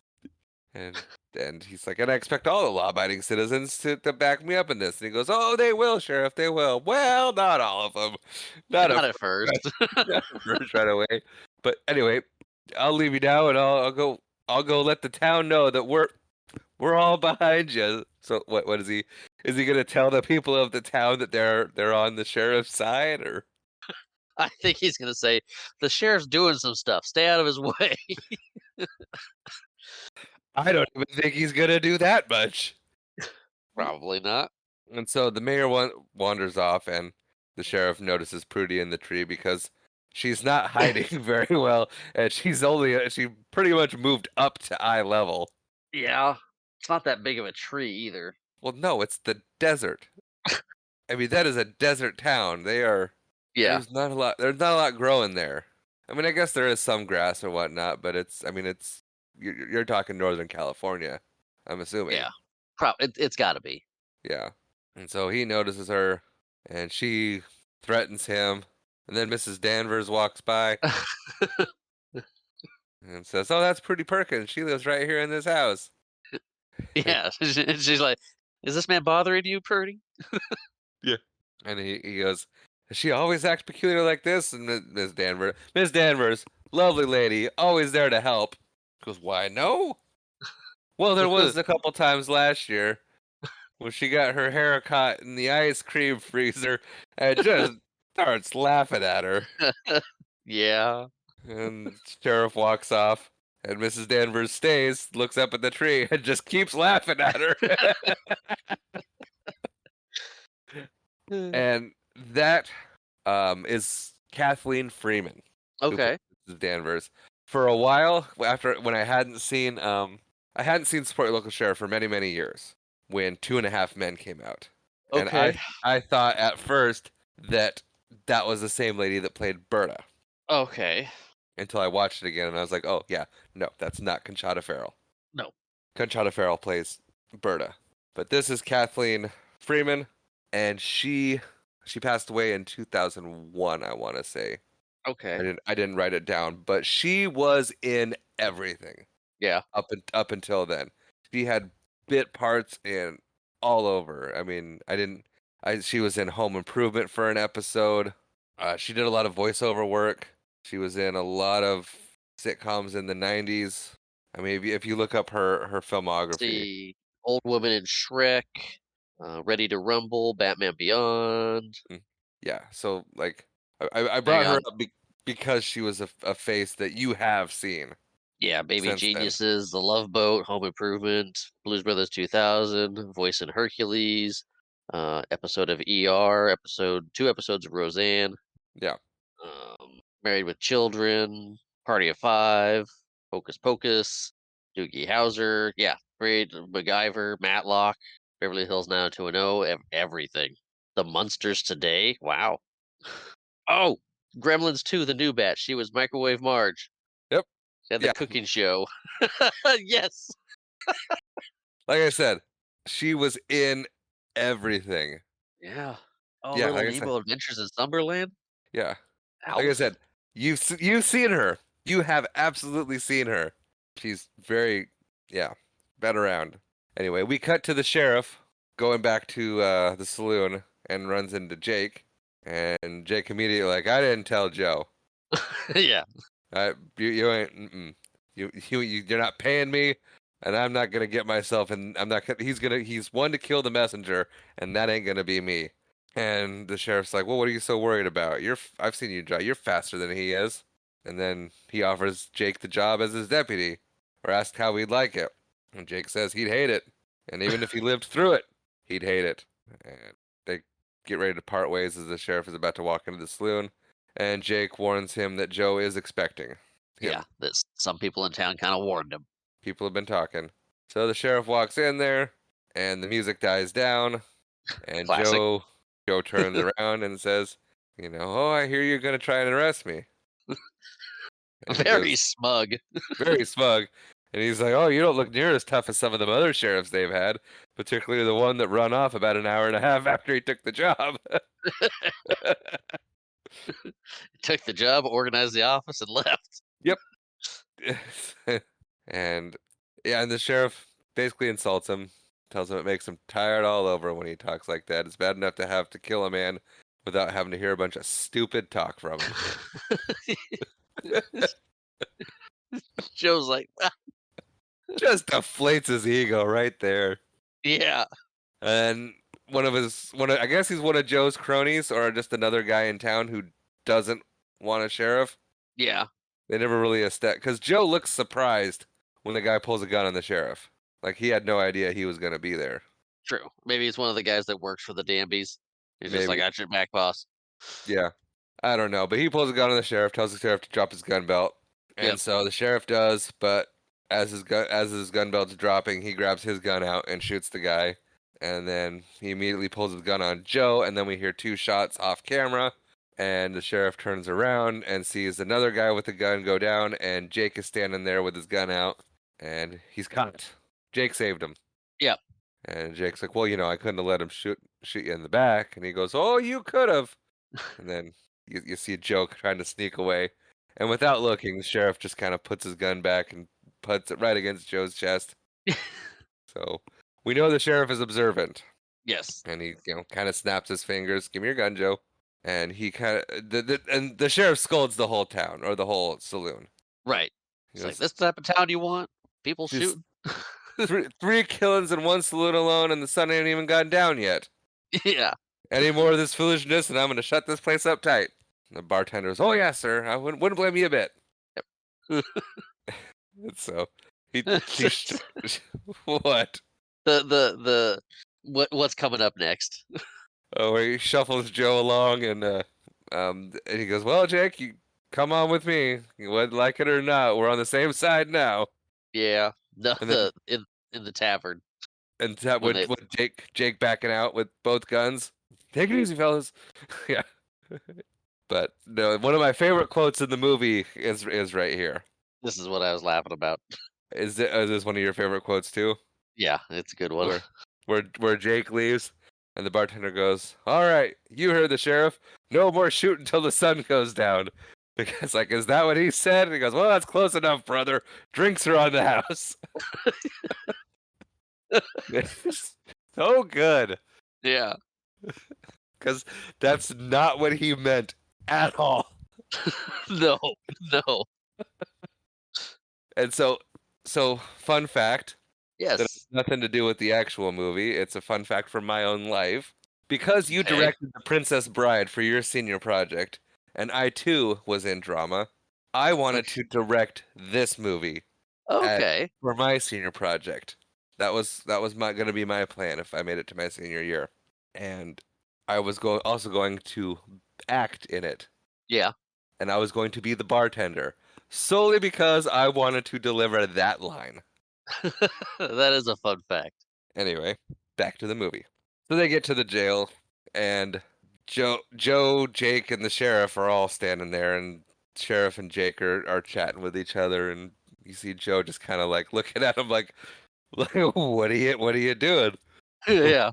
And he's like, and I expect all the law-abiding citizens to back me up in this. And he goes, oh, they will, sheriff, they will. Well, not all of them, not Not at at first. not at first right away. But anyway, I'll leave you now, and I'll go let the town know that we're all behind you. So what is he? Is he gonna tell the people of the town that they're on the sheriff's side, or I think he's gonna say the sheriff's doing some stuff. Stay out of his way. I don't even think he's gonna do that much. Probably not. And so the mayor wanders off, and the sheriff notices Prudy in the tree because she's not hiding very well, and she pretty much moved up to eye level. Yeah. It's not that big of a tree either. Well, no, it's the desert. I mean, that is a desert town. Yeah. There's not a lot growing there. I mean, I guess there is some grass or whatnot, but you're talking Northern California, I'm assuming. Yeah. It's got to be. Yeah. And so he notices her, and she threatens him, and then Mrs. Danvers walks by and says, "Oh, that's Prudy Perkins. She lives right here in this house." Yeah. She's like, "Is this man bothering you, Purdy?" Yeah. And he goes, "Does she always act peculiar like this?" And Miss Danvers, lovely lady, always there to help. He goes, "Why, no? Well, there was a couple times last year when she got her hair caught in the ice cream freezer and just starts laughing at her." Yeah. And sheriff walks off, and Mrs. Danvers stays, looks up at the tree, and just keeps laughing at her. And that is Kathleen Freeman, who plays Okay. Mrs. Danvers. For a while, after when I hadn't seen Support Your Local Sheriff for many, many years. When Two and a Half Men came out, and Okay. I thought at first that that was the same lady that played Berta Okay. until I watched it again, and I was like, oh yeah, no, that's not Conchata Farrell. No. Conchata Farrell plays Berta, but this is Kathleen Freeman, and she passed away in 2001. I want to say Okay. I didn't write it down, but she was in everything Yeah. up until then. She had bit parts in all over. I mean, I didn't. She was in Home Improvement for an episode. She did a lot of voiceover work. She was in a lot of sitcoms in the '90s. I mean, if you look up her filmography, See, Old Woman in Shrek, Ready to Rumble, Batman Beyond. mm, yeah. So like, I Hang brought her on. up because she was a face that you have seen Yeah, Baby since then. Geniuses, The Love Boat, Home Improvement, Blues Brothers 2000, Voice in Hercules, episode of ER, episode 2 episodes of Roseanne, Yeah. Married with Children, Party of Five, Hocus Pocus, Doogie Howser. Yeah, great. MacGyver, Matlock, Beverly Hills 90210, everything. The Munsters Today. Wow. Oh, Gremlins 2, the new batch. She was Microwave Marge. Yep. She had the Yeah. cooking show. Yes. Like I said, she was in everything. Yeah. Oh, Yeah. Little Like I said. Nemo Adventures in Summerland. Yeah. Like I Alf. said, you've seen her. You have absolutely seen her. She's very, yeah, been around. Anyway, we cut to the sheriff going back to the saloon and runs into Jake, and Jake immediately like, I didn't tell Joe. Yeah. You ain't. You're not paying me, and I'm not gonna get myself. And I'm not. He's one to kill the messenger, and that ain't gonna be me. And the sheriff's like, well, what are you so worried about? I've seen you drive. You're faster than he is. And then he offers Jake the job as his deputy, or asks how he'd like it. And Jake says he'd hate it, and even if he lived through it, he'd hate it. And they get ready to part ways as the sheriff is about to walk into the saloon, and Jake warns him that Joe is expecting Yeah. him. That some people in town kind of warned him. People have been talking. So the sheriff walks in there, and the music dies down, and Classic. Joe turns around and says, oh, I hear you're gonna try and arrest me. And he Very goes, smug. very smug. And he's like, oh, you don't look near as tough as some of the other sheriffs they've had, particularly the one that run off about an hour and a half after he took the job. Took the job, organized the office, and left. Yep. And yeah, and the sheriff basically insults him, tells him it makes him tired all over when he talks like that. It's bad enough to have to kill a man without having to hear a bunch of stupid talk from him. Joe's like, "Ah, Just deflates his ego right there. yeah, And I guess he's one of Joe's cronies or just another guy in town who doesn't want a sheriff. yeah, They never really because Joe looks surprised when the guy pulls a gun on the sheriff. Like he had no idea he was gonna be there. true. Maybe he's one of the guys that works for the Danbies. He's just like, Maybe. got your back, boss. Yeah. I don't know. But he pulls a gun on the sheriff, tells the sheriff to drop his gun belt. Yep. And so the sheriff does, but as his gun belt's dropping, he grabs his gun out and shoots the guy. And then he immediately pulls his gun on Joe, and then we hear two shots off camera. And the sheriff turns around and sees another guy with a gun go down, and Jake is standing there with his gun out, and he's caught. Jake saved him. Yep. And Jake's like, well, I couldn't have let him shoot you in the back. And he goes, oh, you could have. And then you see Joe trying to sneak away. And without looking, the sheriff just kind of puts his gun back and puts it right against Joe's chest. So we know the sheriff is observant. Yes. And he, kind of snaps his fingers. Give me your gun, Joe. And he kind of and the sheriff scolds the whole town or the whole saloon. Right. He It's like, goes, this type of town you want? People "These shooting? three killings in one saloon alone, and the sun ain't even gone down yet. Yeah. Any more of this foolishness, and I'm gonna shut this place up tight." And the bartender's, "Oh yeah, sir. I wouldn't blame you a bit." Yep. And so he he the sh- what? what's coming up next? Oh, where he shuffles Joe along, and he goes, "Well, Jake, you come on with me. Whether like it or not, we're on the same side now." Yeah. No, And then in the tavern and that when would they what Jake backing out with both guns. Take it easy, fellas. Yeah. But no, one of my favorite quotes in the movie is right here. this is what I was laughing about. Is this one of your favorite quotes too? Yeah, it's a good one. Where where Jake leaves and the bartender goes, "All right, you heard the sheriff. No more shooting till the sun goes down." Because like, is that what he said? And he goes, "Well, that's close enough, brother. Drinks are on the house." It's so good Yeah. because that's not what he meant at all. No, no. And so fun fact that has Yes. nothing to do with the actual movie. It's a fun fact from my own life. Because you Okay. directed The Princess Bride for your senior project, and I too was in drama, I wanted Okay. to direct this movie at Okay. for my senior project. That was my gonna be my plan if I made it to my senior year. And I was also going to act in it. Yeah. And I was going to be the bartender. Solely because I wanted to deliver that line. That is a fun fact. Anyway, back to the movie. So they get to the jail, and Joe, Jake, and the sheriff are all standing there, and sheriff and Jake are chatting with each other, and you see Joe just kind of like looking at him like what are you doing? Yeah.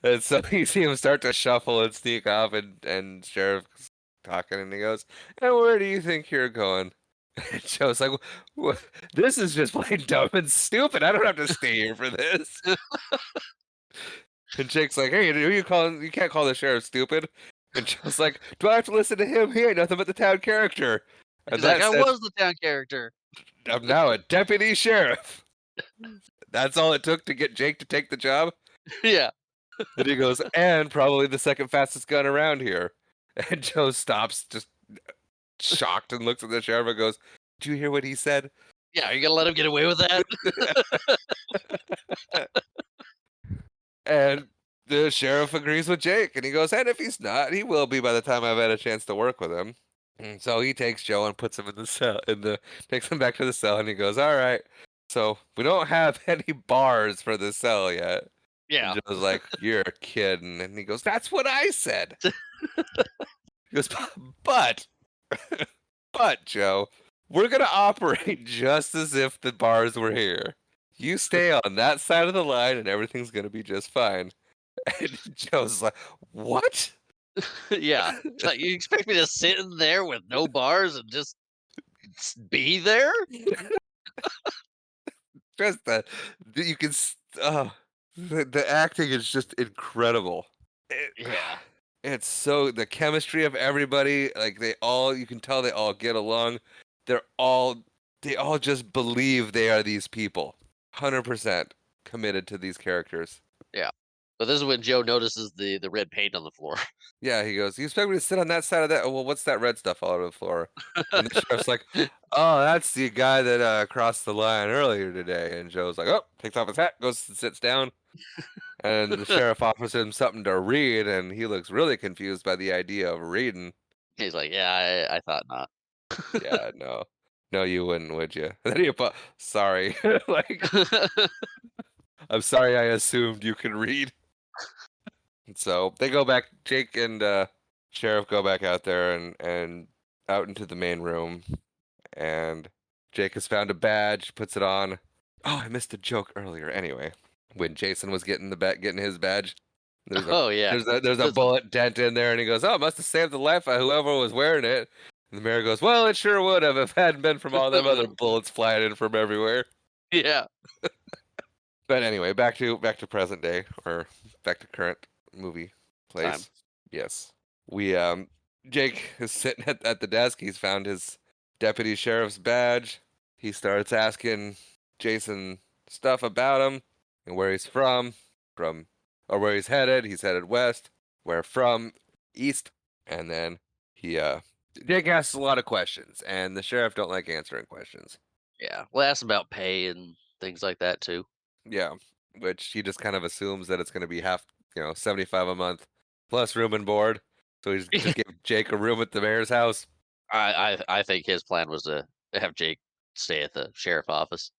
And so you see him start to shuffle and sneak off, and sheriff's talking, and he goes, "And where do you think you're going?" And Joe's like, This is just plain dumb and stupid. I don't have to stay here for this." And Jake's like, "Hey, who you calling? You can't call the sheriff stupid." And Joe's like, "Do I have to listen to him? He ain't nothing but the town character." And He's like, that I said, was the town character. "I'm now a deputy sheriff." That's all it took to get Jake to take the job. Yeah. And he goes, "And probably the second fastest gun around here." And Joe stops, just shocked, and looks at the sheriff and goes, "Did you hear what he said?" Yeah, are you gonna let him get away with that? And the sheriff agrees with Jake, and he goes, "And if he's not, he will be by the time I've had a chance to work with him." And so he takes Joe and puts him in the cell, takes him back to the cell, and he goes, "All right, so we don't have any bars for the cell yet." And Yeah. Joe's like, "You're kidding," and he goes, "That's what I said." He goes, "But, but Joe, we're gonna operate just as if the bars were here. You stay on that side of the line, and everything's gonna be just fine." And Joe's like, "What?" Yeah. It's like, you expect me to sit in there with no bars and just be there? Just you can the acting is just incredible. It, Yeah. it's so the chemistry of everybody, like you can tell they all get along. They're all they all just believe they are these people. 100% committed to these characters. Yeah. But this is when Joe notices the red paint on the floor. Yeah, he goes, "You expect me to sit on that side of that? Oh, well, what's that red stuff all over the floor?" And the sheriff's like, "Oh, that's the guy that crossed the line earlier today." And Joe's like, "Oh," takes off his hat, goes and sits down. And the sheriff offers him something to read, and he looks really confused by the idea of reading. He's like, yeah, I thought not. Yeah, no. No, you wouldn't, would you? And then sorry. Like, I'm sorry I assumed you could read. And so they go back, Jake and Sheriff go back out there and out into the main room. And Jake has found a badge, puts it on. Oh, I missed a joke earlier. Anyway, when Jason was getting his badge, there's a Oh yeah. there's a There's a bullet dent in there, and he goes, "Oh, it must have saved the life of whoever was wearing it." And the mayor goes, "Well, it sure would have if it hadn't been from all them other bullets flying in from everywhere." yeah. But anyway, back to present day, or back to current movie Time. place. Yes. We Jake is sitting at the desk. He's found his deputy sheriff's badge. He starts asking Jason stuff about him and where he's from or where he's headed. He's headed west. Where from? East. And then he Jake asks a lot of questions, and the sheriff don't like answering questions. Yeah. Well, ask about pay and things like that too. Yeah, which he just kind of assumes that it's going to be half, 75 a month plus room and board. So he just gave Jake a room at the mayor's house. I think his plan was to have Jake stay at the sheriff office.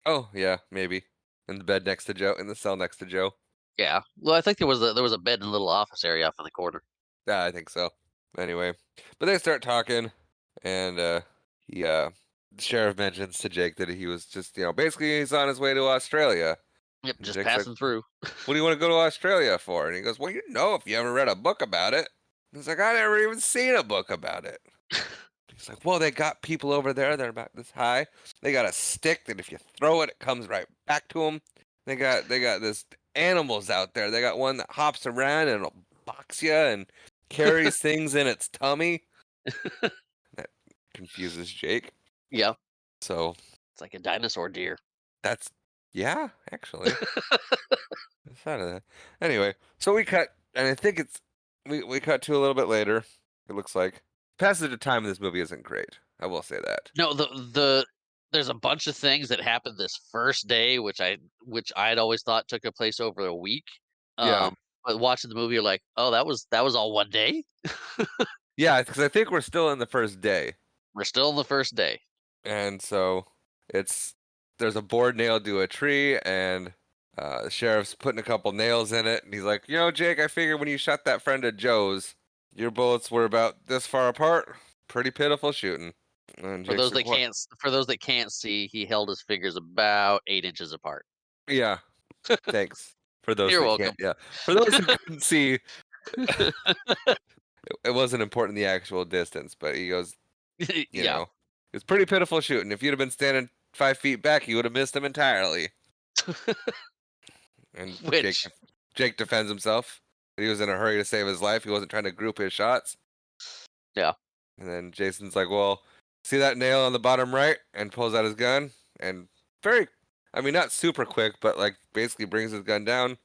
Oh, yeah, maybe. In the bed next to Joe, in the cell next to Joe. Yeah. Well, I think there was a bed in a little office area off in the corner. Yeah, I think so. Anyway, but they start talking, and he the sheriff mentions to Jake that he was just, basically he's on his way to Australia. Yep, And just Jake's like, passing through. "What do you want to go to Australia for?" And he goes, "Well, if you haven't read a book about it." He's like, "I never even seen a book about it." He's like, "Well, they got people over there. They're about this high. They got a stick that if you throw it, it comes right back to them. They got this animals out there. They got one that hops around and it'll box you and carries things in its tummy." That confuses Jake. Yeah. So It's like a dinosaur deer. that's yeah, actually. I thought of that. Anyway, so we cut, and I think we cut to a little bit later. It looks like passage of time in this movie isn't great. I will say that. No, there's a bunch of things that happened this first day, which I'd always thought took a place over a week. Yeah, But watching the movie, you're like, oh, that was all one day. yeah, because I think we're still in the first day, We're still in the first day. and so it's there's a board nailed to a tree, and the sheriff's putting a couple nails in it, and he's like, Jake, I figured when you shot that friend of Joe's, your bullets were about this far apart. Pretty pitiful shooting. And For Jake's those like, that what? can't, for those that can't see, he held his fingers about 8 inches apart. Yeah, thanks. For those You're that welcome. can't, yeah. For those who couldn't see, it wasn't important the actual distance, but he goes, Yeah. it's pretty pitiful shooting. If you'd have been standing 5 feet back, you would have missed him entirely. And Jake, Which, Jake defends himself. He was in a hurry to save his life. He wasn't trying to group his shots. yeah. And then Jason's like, well, see that nail on the bottom right? And pulls out his gun. And not super quick, but like basically brings his gun down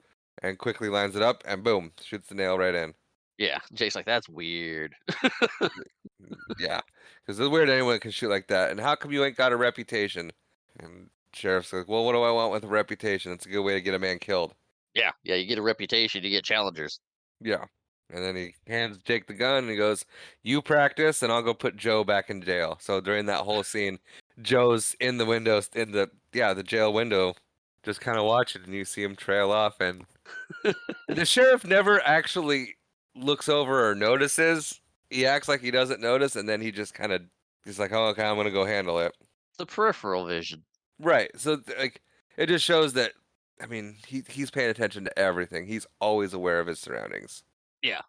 and quickly lines it up and boom, shoots the nail right in. Yeah. Jake's like, that's weird. Yeah, because it's weird anyone can shoot like that. And how come you ain't got a reputation? And sheriff's like, well, what do I want with a reputation? It's a good way to get a man killed. Yeah. Yeah. You get a reputation, you get challengers. Yeah. And then he hands Jake the gun and he goes, "You practice, and I'll go put Joe back in jail." So during that whole scene, Joe's in the windows, in the jail window, just kind of watching, and you see him trail off. And the sheriff never actually looks over or notices. He acts like he doesn't notice, and then he just kind of he's like, "Oh, okay, I'm gonna go handle it." The peripheral vision. Right. So like, it just shows that. I mean, he's paying attention to everything. He's always aware of his surroundings, Yeah.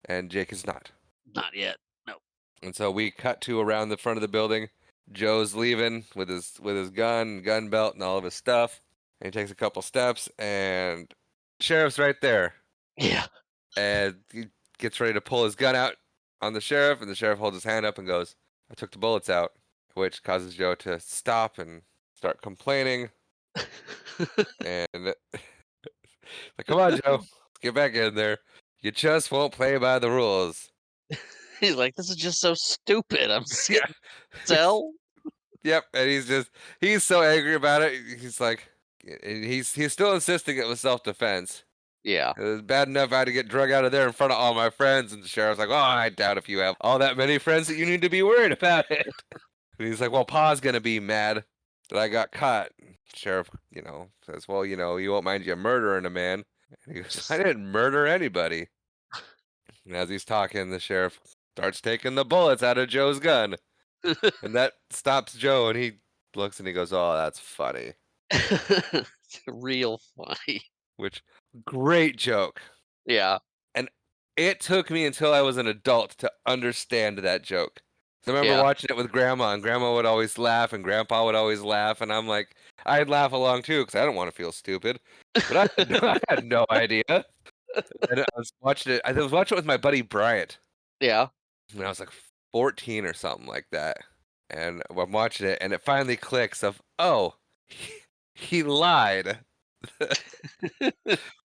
and Jake is not. Not yet. No. And so we cut to around the front of the building. Joe's leaving with his gun belt, and all of his stuff. And he takes a couple steps, and sheriff's right there, Yeah. and he gets ready to pull his gun out on the sheriff, and the sheriff holds his hand up and goes, "I took the bullets out," which causes Joe to stop and start complaining. And like, "Come on, Joe, let's get back in there. You just won't play by the rules." He's like, this is just so stupid. I'm Yeah. sitting cell. Yep, and he's so angry about it. He's like, and he's still insisting it was self-defense. Yeah. It was bad enough I had to get drug out of there in front of all my friends, and the sheriff's like, "Oh, I doubt if you have all that many friends that you need to be worried about it." And he's like, "Well, Pa's gonna be mad that I got caught." Sheriff, says, "Well, you won't mind you murdering a man." And he goes, "I didn't murder anybody." And as he's talking, the sheriff starts taking the bullets out of Joe's gun. And that stops Joe, and he looks and he goes, "Oh, that's funny." Real funny. Which, great joke. Yeah. And it took me until I was an adult to understand that joke. So I remember Yeah. watching it with Grandma, and Grandma would always laugh, and Grandpa would always laugh, and I'm like, I'd laugh along too because I don't want to feel stupid. But I had no idea. And I was watching it. I was watching it with my buddy Bryant Yeah. when I was like 14 or something like that. And I'm watching it, and it finally clicks of, oh, he lied.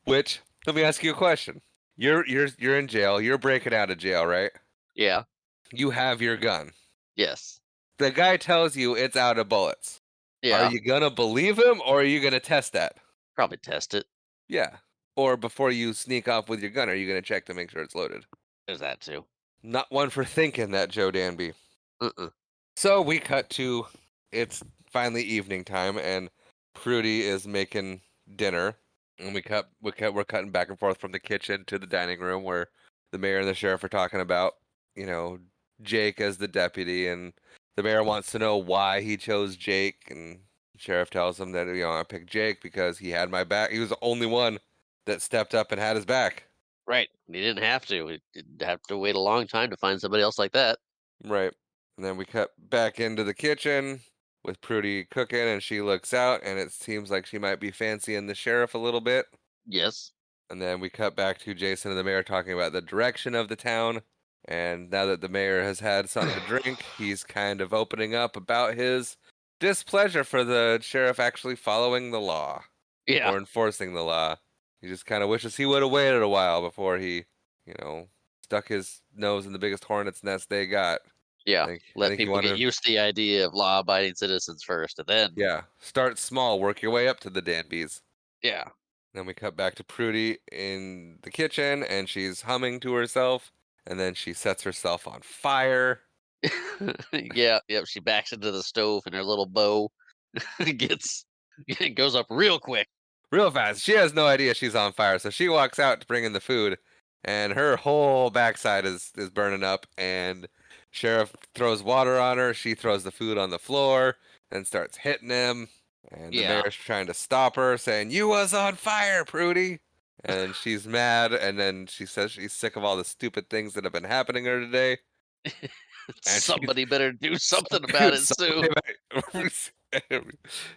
Which, let me ask you a question. You're in jail. You're breaking out of jail, right? Yeah. You have your gun. Yes. The guy tells you it's out of bullets. Are Yeah. you gonna believe him, or are you gonna test that? Probably test it. Yeah. Or before you sneak off with your gun, are you gonna check to make sure it's loaded? There's that too. Not one for thinking that, Joe Danby. Uh-uh. So we cut to it's finally evening time, and Prudy is making dinner, and we're cutting back and forth from the kitchen to the dining room where the mayor and the sheriff are talking about, you know, Jake as the deputy, and the mayor wants to know why he chose Jake, and the sheriff tells him that I picked Jake because he had my back. He was the only one that stepped up and had his back. Right. He didn't have to. He didn't have to wait a long time to find somebody else like that. Right. And then we cut back into the kitchen with Prudy cooking, and she looks out, and it seems like she might be fancying the sheriff a little bit. Yes. And then we cut back to Jason and the mayor talking about the direction of the town. And now that the mayor has had something to drink, he's kind of opening up about his displeasure for the sheriff actually following the law Yeah. or enforcing the law. He just kind of wishes he would have waited a while before he, stuck his nose in the biggest hornet's nest they got. Yeah. I Let think he people get wanted, used to the idea of law-abiding citizens first, and then yeah, start small, work your way up to the Danbys. yeah. Then we cut back to Prudy in the kitchen, and she's humming to herself, and then she sets herself on fire. Yeah. Yep. She backs into the stove, and her little bow gets it goes up real quick. Real fast. She has no idea she's on fire, so she walks out to bring in the food, and her whole backside is burning up, and Sheriff throws water on her, she throws the food on the floor, and starts hitting him, and the Yeah. mayor's trying to stop her, saying, "You was on fire, Prudy!" And she's mad, and then she says she's sick of all the stupid things that have been happening to her today, and she's Somebody better do something about it soon.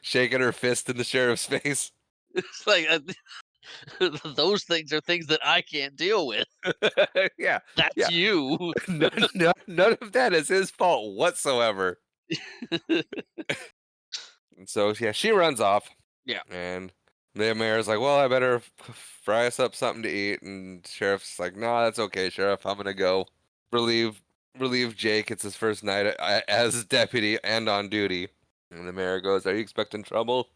shaking her fist in the sheriff's face. It's like those things are things that I can't deal with. Yeah, That's yeah. you. None of that is his fault whatsoever. And so yeah, she runs off, Yeah. and the mayor's like, "Well, I better fry us up something to eat." And sheriff's like, "No, that's okay, sheriff. I'm gonna go relieve relieve Jake. It's his first night as deputy and on duty." And the mayor goes, "Are you expecting trouble?"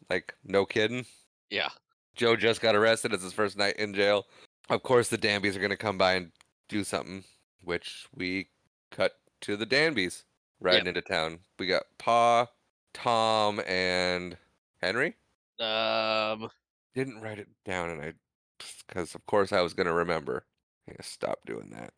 Like, no kidding. Yeah. Joe just got arrested. It's his first night in jail. Of course, the Danbys are gonna come by and do something, which we cut to the Danbys riding Yep. into town. We got Pa, Tom, and Henry. Um. Didn't write it down, and because of course I was gonna remember. I gotta stop doing that.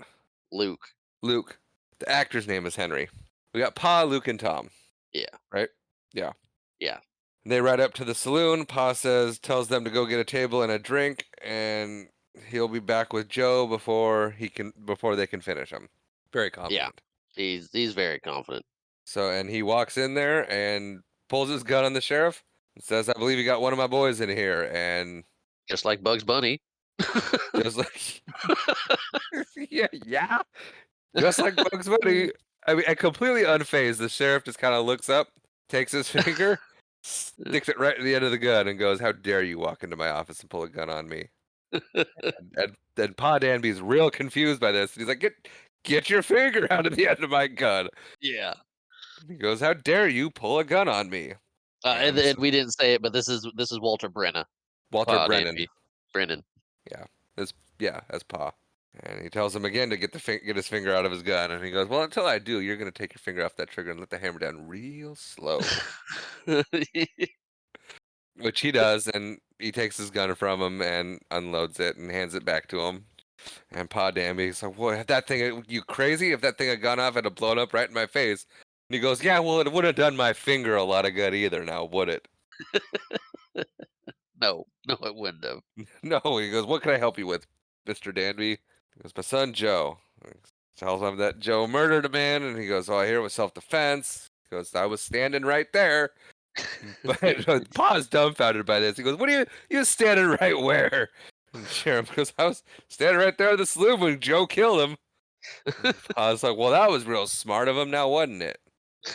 Luke. Luke. The actor's name is Henry. We got Pa, Luke, and Tom. Yeah. Right? Yeah. Yeah. And they ride up to the saloon. Pa tells them to go get a table and a drink, and he'll be back with Joe before they can finish him. Very Yeah. confident. He's very confident. So, and he walks in there and pulls his gun on the sheriff and says, "I believe you got one of my boys in here." And Just like Bugs Bunny. just like, yeah, just like Bugs Bunny. I mean, and completely unfazed, the sheriff just kind of looks up, takes his finger, sticks it right to the end of the gun, and goes, "How dare you walk into my office and pull a gun on me?" And Pa Danby's real confused by this. And he's like, "Get your finger out of the end of my gun." Yeah. He goes, "How dare you pull a gun on me?" And, And and we didn't say it, but this is Walter Brenna. Walter Pa Brennan, Danby. Brennan. yeah, as Pa. And he tells him again to get get his finger out of his gun, and he goes, "Well, until I do, you're gonna take your finger off that trigger and let the hammer down real slow." Which he does, and he takes his gun from him and unloads it and hands it back to him. And Pa Danby's like, "Well, if that thing, you crazy? If that thing had gone off, it'd have blown up right in my face." And he goes, "Yeah, well, it wouldn't have done my finger a lot of good either, now would it?" No, it wouldn't have. No, he goes, "What can I help you with, Mr. Danby?" He goes, "My son Joe." He tells him that Joe murdered a man, and he goes, "Oh, I hear it was self-defense." He goes, "I was standing right there." But Pa's dumbfounded by this. He goes, "What are you standing right where?" And Sheriff goes, "I was standing right there in the saloon when Joe killed him." And Pa's like, "Well, that was real smart of him, now wasn't it?"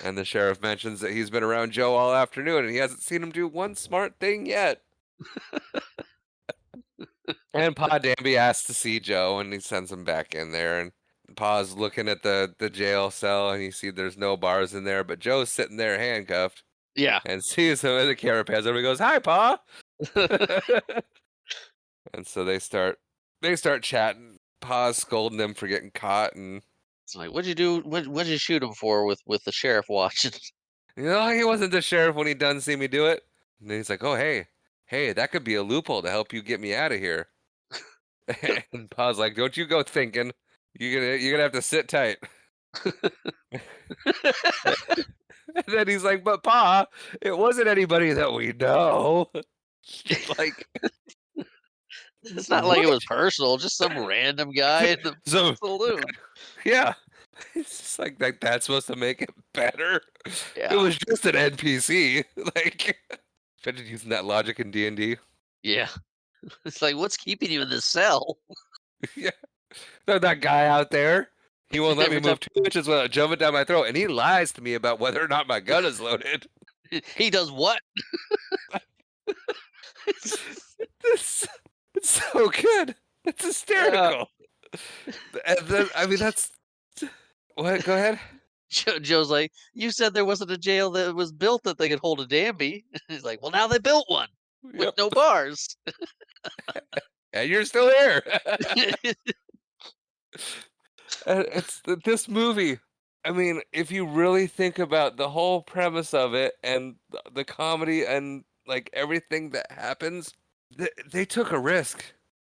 And the sheriff mentions that he's been around Joe all afternoon and he hasn't seen him do one smart thing yet. And Pa Danby asks to see Joe and he sends him back in there. And Pa's looking at the jail cell and you see there's no bars in there, but Joe's sitting there handcuffed Yeah. and sees him and the camera pans over and he goes, "Hi, Pa." And so they start chatting. Pa's scolding him for getting caught and It's like, what'd you do? What'd you shoot him for with the sheriff watching? he wasn't the sheriff when he done see me do it. And then he's like, "Oh, hey, that could be a loophole to help you get me out of here." And Pa's like, "Don't you go thinking. You're gonna have to sit tight." And then he's like, "But Pa, it wasn't anybody that we know." Like, It's not like it was what? personal, just some random guy in the So saloon. yeah, it's just like that's supposed to make it better. It Yeah. was just an NPC. Like, imagine using that logic in D&D. Yeah. It's like, what's keeping you in this cell? Yeah, that guy out there. He won't let me Every time move 2 inches without jumping down my throat, and he lies to me about whether or not my gun is loaded. he does what? It's, it's so good. It's Yeah. hysterical. And then, I mean, that's what. Go ahead. Joe's like, you said there wasn't a jail that was built that they could hold a Danby. He's like, well, now they built one with Yep. no bars. And you're still here. And this movie. I mean, if you really think about the whole premise of it and the comedy and like everything that happens, they took a risk.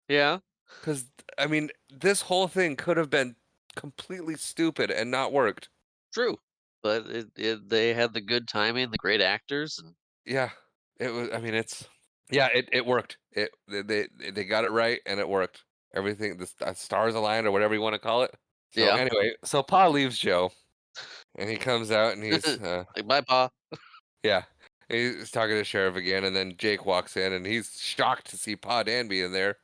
Yeah, Because I mean, this whole thing could have been completely stupid and not worked. true. But they had the good timing, the great actors, and Yeah, it was. I mean, yeah, it worked. They got it right and it worked. Everything, the stars aligned or whatever you want to call it. So yeah. anyway, so Pa leaves Joe and he comes out and he's Like, bye, Pa. yeah, he's talking to the sheriff again, and then Jake walks in and he's shocked to see Pa Danby in there,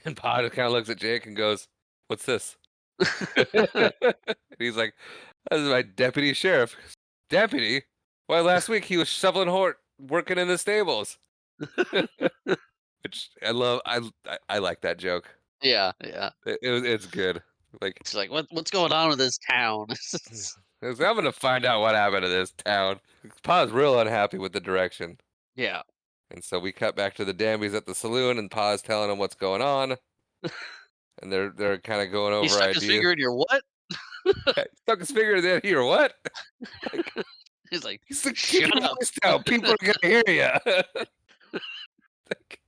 and Pa just kind of looks at Jake and goes, "What's this?" And he's like, "This is my deputy sheriff." Deputy? Why, last week he was shoveling working in the stables. Which I love. I like that joke. Yeah, yeah. It's good. Like, It's like, what's going on with this town? I'm gonna find out what happened to this town. Pa's real unhappy with the direction, Yeah. and so we cut back to the Danbys at the saloon, and Pa's telling them what's going on, and they're kind of going He over stuck his ideas. finger in your what? Stuck his finger in there here. What? Like, He's like, he's like, keep shut your up. voice down. People are gonna hear you. Like,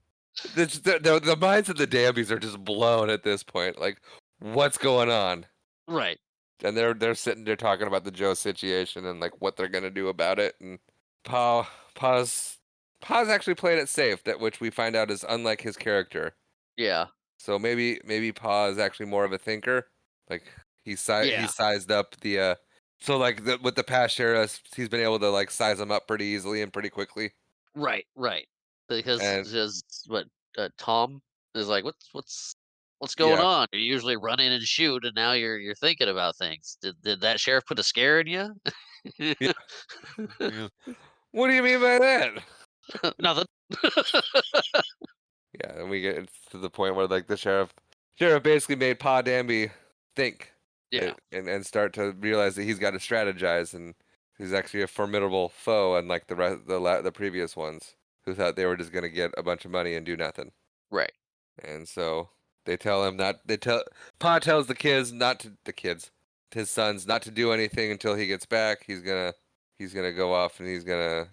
the minds of the Danbys are just blown at this point. Like, what's going on? Right. And they're sitting there talking about the Joe situation and like what they're gonna do about it. And Pa's Pa's actually playing it safe, that which we find out is unlike his character. Yeah. So maybe Pa is actually more of a thinker. Like he Yeah. sized up the so like with the past sheriffs, he's been able to like size them up pretty easily and pretty quickly. Right. Right. Because And just what Tom is like, what's going yeah, on? You usually run in and shoot, and now you're thinking about things. Did that sheriff put a scare in you? yeah. He goes, "What do you mean by that?" Nothing. Yeah, and we get to the point where like the sheriff basically made Pa Danby think Yeah. and start to realize that he's got to strategize, and he's actually a formidable foe, unlike the previous ones who thought they were just gonna get a bunch of money and do nothing. Right. And so they tell him not. They tell Pa tells his sons not to do anything until he gets back. He's gonna go off and he's gonna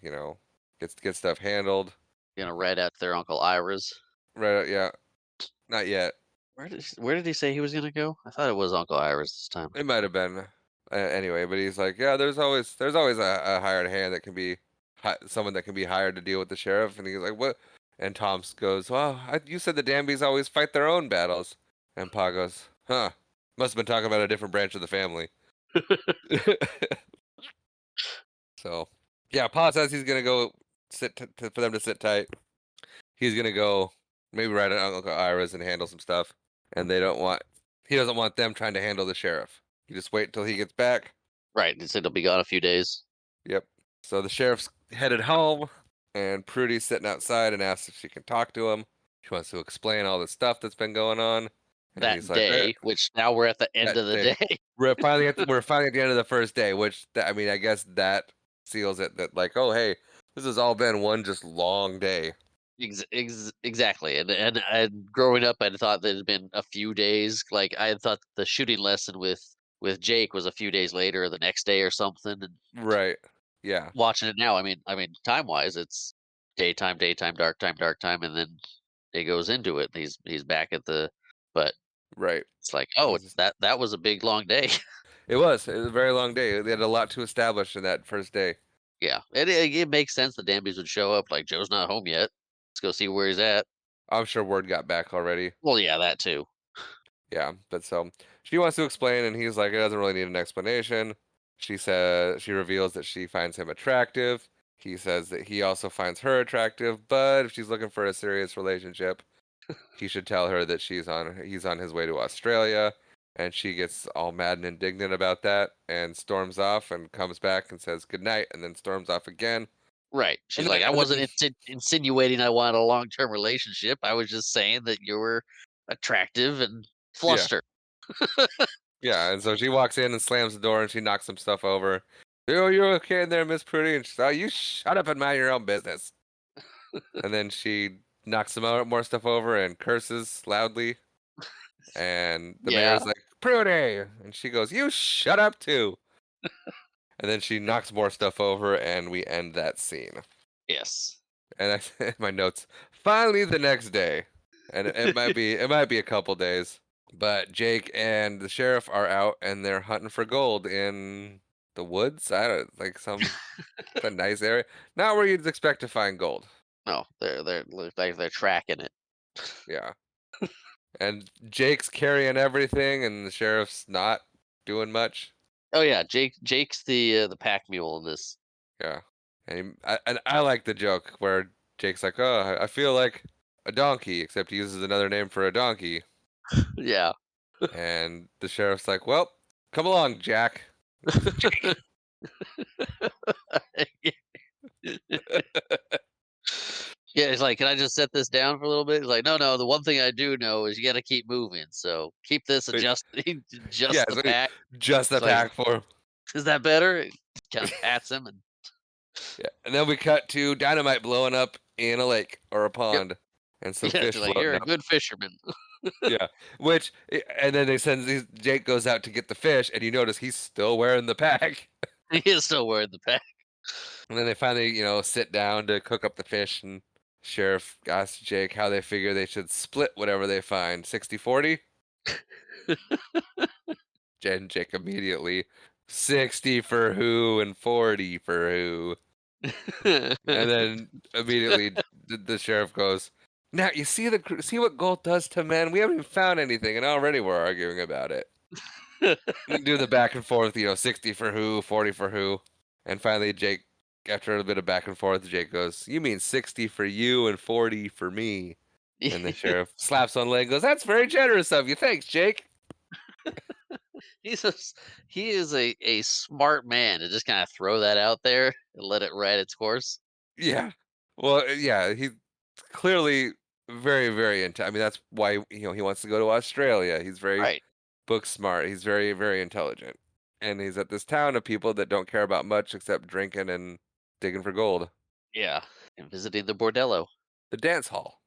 get stuff handled. Gonna write out their Uncle Ira's. Right? Yeah. Not yet. Where did he say he was gonna go? I thought it was Uncle Ira's this time. It might have been. Anyway, but he's like, yeah, there's always a hired hand that can be someone that can be hired to deal with the sheriff. And he's like, what? And Tom goes, well, you said the Danbys always fight their own battles. And Pa goes, huh? Must have been talking about a different branch of the family. So, yeah, Pa says he's gonna go for them to sit tight. He's gonna go maybe ride on Uncle Ira's and handle some stuff, and he doesn't want them trying to handle the sheriff. You just wait until he gets back. Right. He said he'll be gone a few days. Yep. So the sheriff's headed home, and Prudy's sitting outside and asks if she can talk to him. She wants to explain all the stuff that's been going on, and he's That like, day, which now we're at the end that of the day. day. We're finally at the end of the first day, which I mean, I guess that seals it. That like, oh hey, this has all been one just long day. Exactly. And growing up, I'd thought that it'd been a few days. Like I had thought the shooting lesson with Jake was a few days later, or the next day, or something. And Right. Yeah. watching it now, I mean, time wise, it's daytime, dark time, and then it goes into it. He's back at the, but Right. it's like, oh, This is- that was a big long day. It was. It was a very long day. They had a lot to establish in that first day. Yeah, it makes sense the Danbys would show up. Like Joe's not home yet. Let's go see where he's at. I'm sure word got back already. Well, yeah, that too. Yeah, but so she wants to explain, and he's like, it doesn't really need an explanation. She reveals that she finds him attractive. He says that he also finds her attractive, but if she's looking for a serious relationship, he should tell her that he's on his way to Australia. And she gets all mad and indignant about that and storms off and comes back and says goodnight and then storms off again. Right. And She's then, like, I and wasn't then insinuating I wanted a long term relationship. I was just saying that you were attractive and yeah, fluster. yeah. And so she walks in and slams the door and she knocks some stuff over. Oh, you're okay in there, Miss Pretty? And she's, oh, you shut up and mind your own business. And then she knocks more stuff over and curses loudly. And the Yeah. mayor's like, Prudy! And she goes, you shut up too. And then she knocks more stuff over and we end that scene. Yes. And I said in my notes, finally the next day. And it might be a couple days. But Jake and the sheriff are out and they're hunting for gold in the woods. I don't like a nice area. Not where you'd expect to find gold. No, they're look like they're tracking it. Yeah. And Jake's carrying everything and the sheriff's not doing much. Oh yeah, Jake's the pack mule in this. Yeah. And I like the joke where Jake's like, "Oh, I feel like a donkey," except he uses another name for a donkey. Yeah. And the sheriff's like, "Well, come along, Jack." And he goes, "Jake." Yeah, he's like, "Can I just set this down for a little bit?" He's like, "No. The one thing I do know is you got to keep moving. So keep this But adjusted, yeah, just the so he- pack." just the It's like, pack for him. "Is that better?" Kind of pats him, and Yeah. And then we cut to dynamite blowing up in a lake or a yep, pond and some yeah, she's fish like, "You're floating a up. good fisherman." Yeah. And then Jake goes out to get the fish and you notice he's still wearing the pack. He is still wearing the pack. And then they finally, sit down to cook up the fish and Sheriff asks Jake how they figure they should split whatever they find. 60-40? And Jake immediately 60 for who and 40 for who. And then immediately the sheriff goes, "Now you see what gold does to men? We haven't even found anything and already we're arguing about it." And do the back and forth, 60 for who, 40 for who. And finally Jake, after a bit of back and forth, Jake goes, "You mean 60 for you and 40 for me?" And the sheriff slaps on the leg and goes, "That's very generous of you. Thanks, Jake." He's a, he is a smart man to just kind of throw that out there and let it ride its course. Yeah. Well, yeah, he's clearly very, very into. I mean, that's why he wants to go to Australia. He's very Right. book smart. He's very, very intelligent, and he's at this town of people that don't care about much except drinking and digging for gold. Yeah. And visiting the bordello. The dance hall.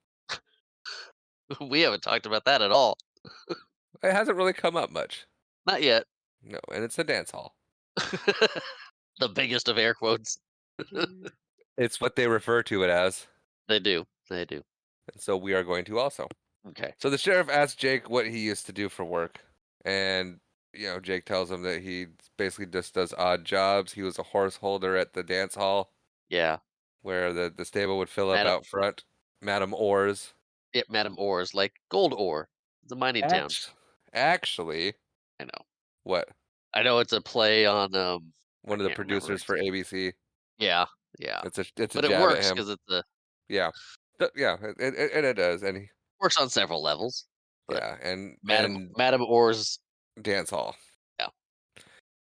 We haven't talked about that at all. It hasn't really come up much. Not yet. No, and it's a dance hall. The biggest of air quotes. It's what they refer to it as, They do. They do. and so we are going to also. Okay. So the sheriff asks Jake what he used to do for work, and Jake tells him that he basically just does odd jobs. He was a horse holder at the dance hall Yeah. where the stable would fill up Madam out front. Madam Oars. Yep, Madam Ore's like gold ore. It's a mining town. Act- Actually, I know. what? I know it's a play on One I of the can't remember. producers for ABC. Yeah. Yeah. It's a But it jab at works him. because it's a Yeah, yeah, and it does, and works on several levels. But yeah, Madam and Madam Orr's dance hall. yeah.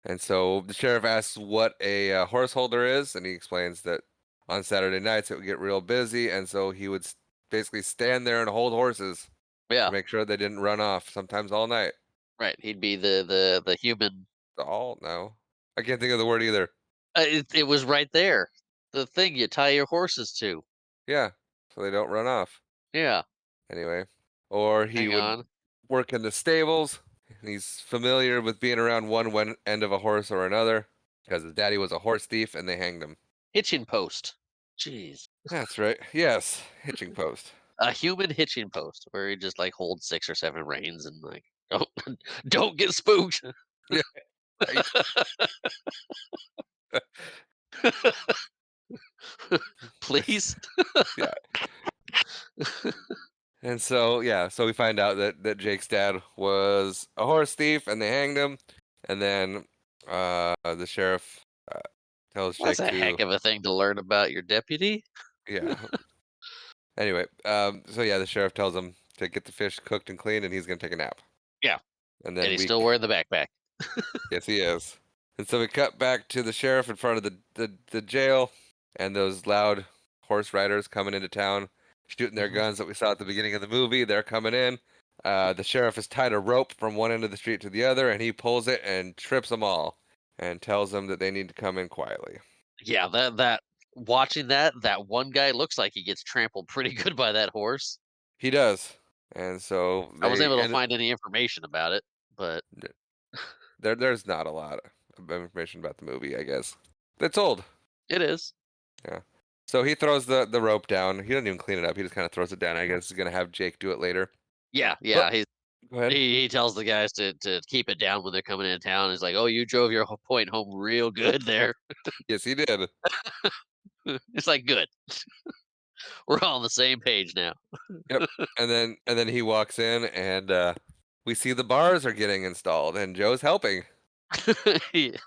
And so the sheriff asks what a horse holder is, and he explains that on Saturday nights it would get real busy, and so he would basically stand there and hold horses to Yeah. make sure they didn't run off, sometimes all night. Right. He'd be the human. All no, I can't think of the word either. It was right there. The thing you tie your horses to. Yeah, so they don't run off. Yeah. Anyway, or he Hang would on. work in the stables. He's familiar with being around one end of a horse or another because his daddy was a horse thief and they hanged him. Hitching post. Jeez. That's right. Yes, hitching post. A human hitching post where he just like holds 6 or 7 reins and like don't don't get spooked. Yeah, right. Please. Yeah. And so yeah, so we find out that Jake's dad was a horse thief and they hanged him. And then the sheriff uh, tells That's Jake a to heck of a thing to learn about your deputy. yeah. Anyway, so yeah, the sheriff tells him to get the fish cooked and cleaned and he's gonna take a nap. Yeah. And And then he's still wearing the backpack. yes he is. And so we cut back to the sheriff in front of the jail and those loud horse riders coming into town shooting their Mhm. guns that we saw at the beginning of the movie. They're coming in. The sheriff has tied a rope from one end of the street to the other and he pulls it and trips them all and tells them that they need to come in quietly. Yeah, that watching that one guy looks like he gets trampled pretty good by that horse. He does. And so I wasn't they able to and find any information about it, but there's not a lot of information about the movie, I guess. It's old. it is. Yeah. So he throws the rope down. He doesn't even clean it up. He just kind of throws it down. I guess he's gonna have Jake do it later. Yeah, But yeah. go ahead. He tells the guys to keep it down when they're coming into town. He's like, "Oh, you drove your point home real good there." Yes, he did. It's like, "Good. We're all on the same page now." Yep. And then he walks in and we see the bars are getting installed and Joe's helping. Yeah.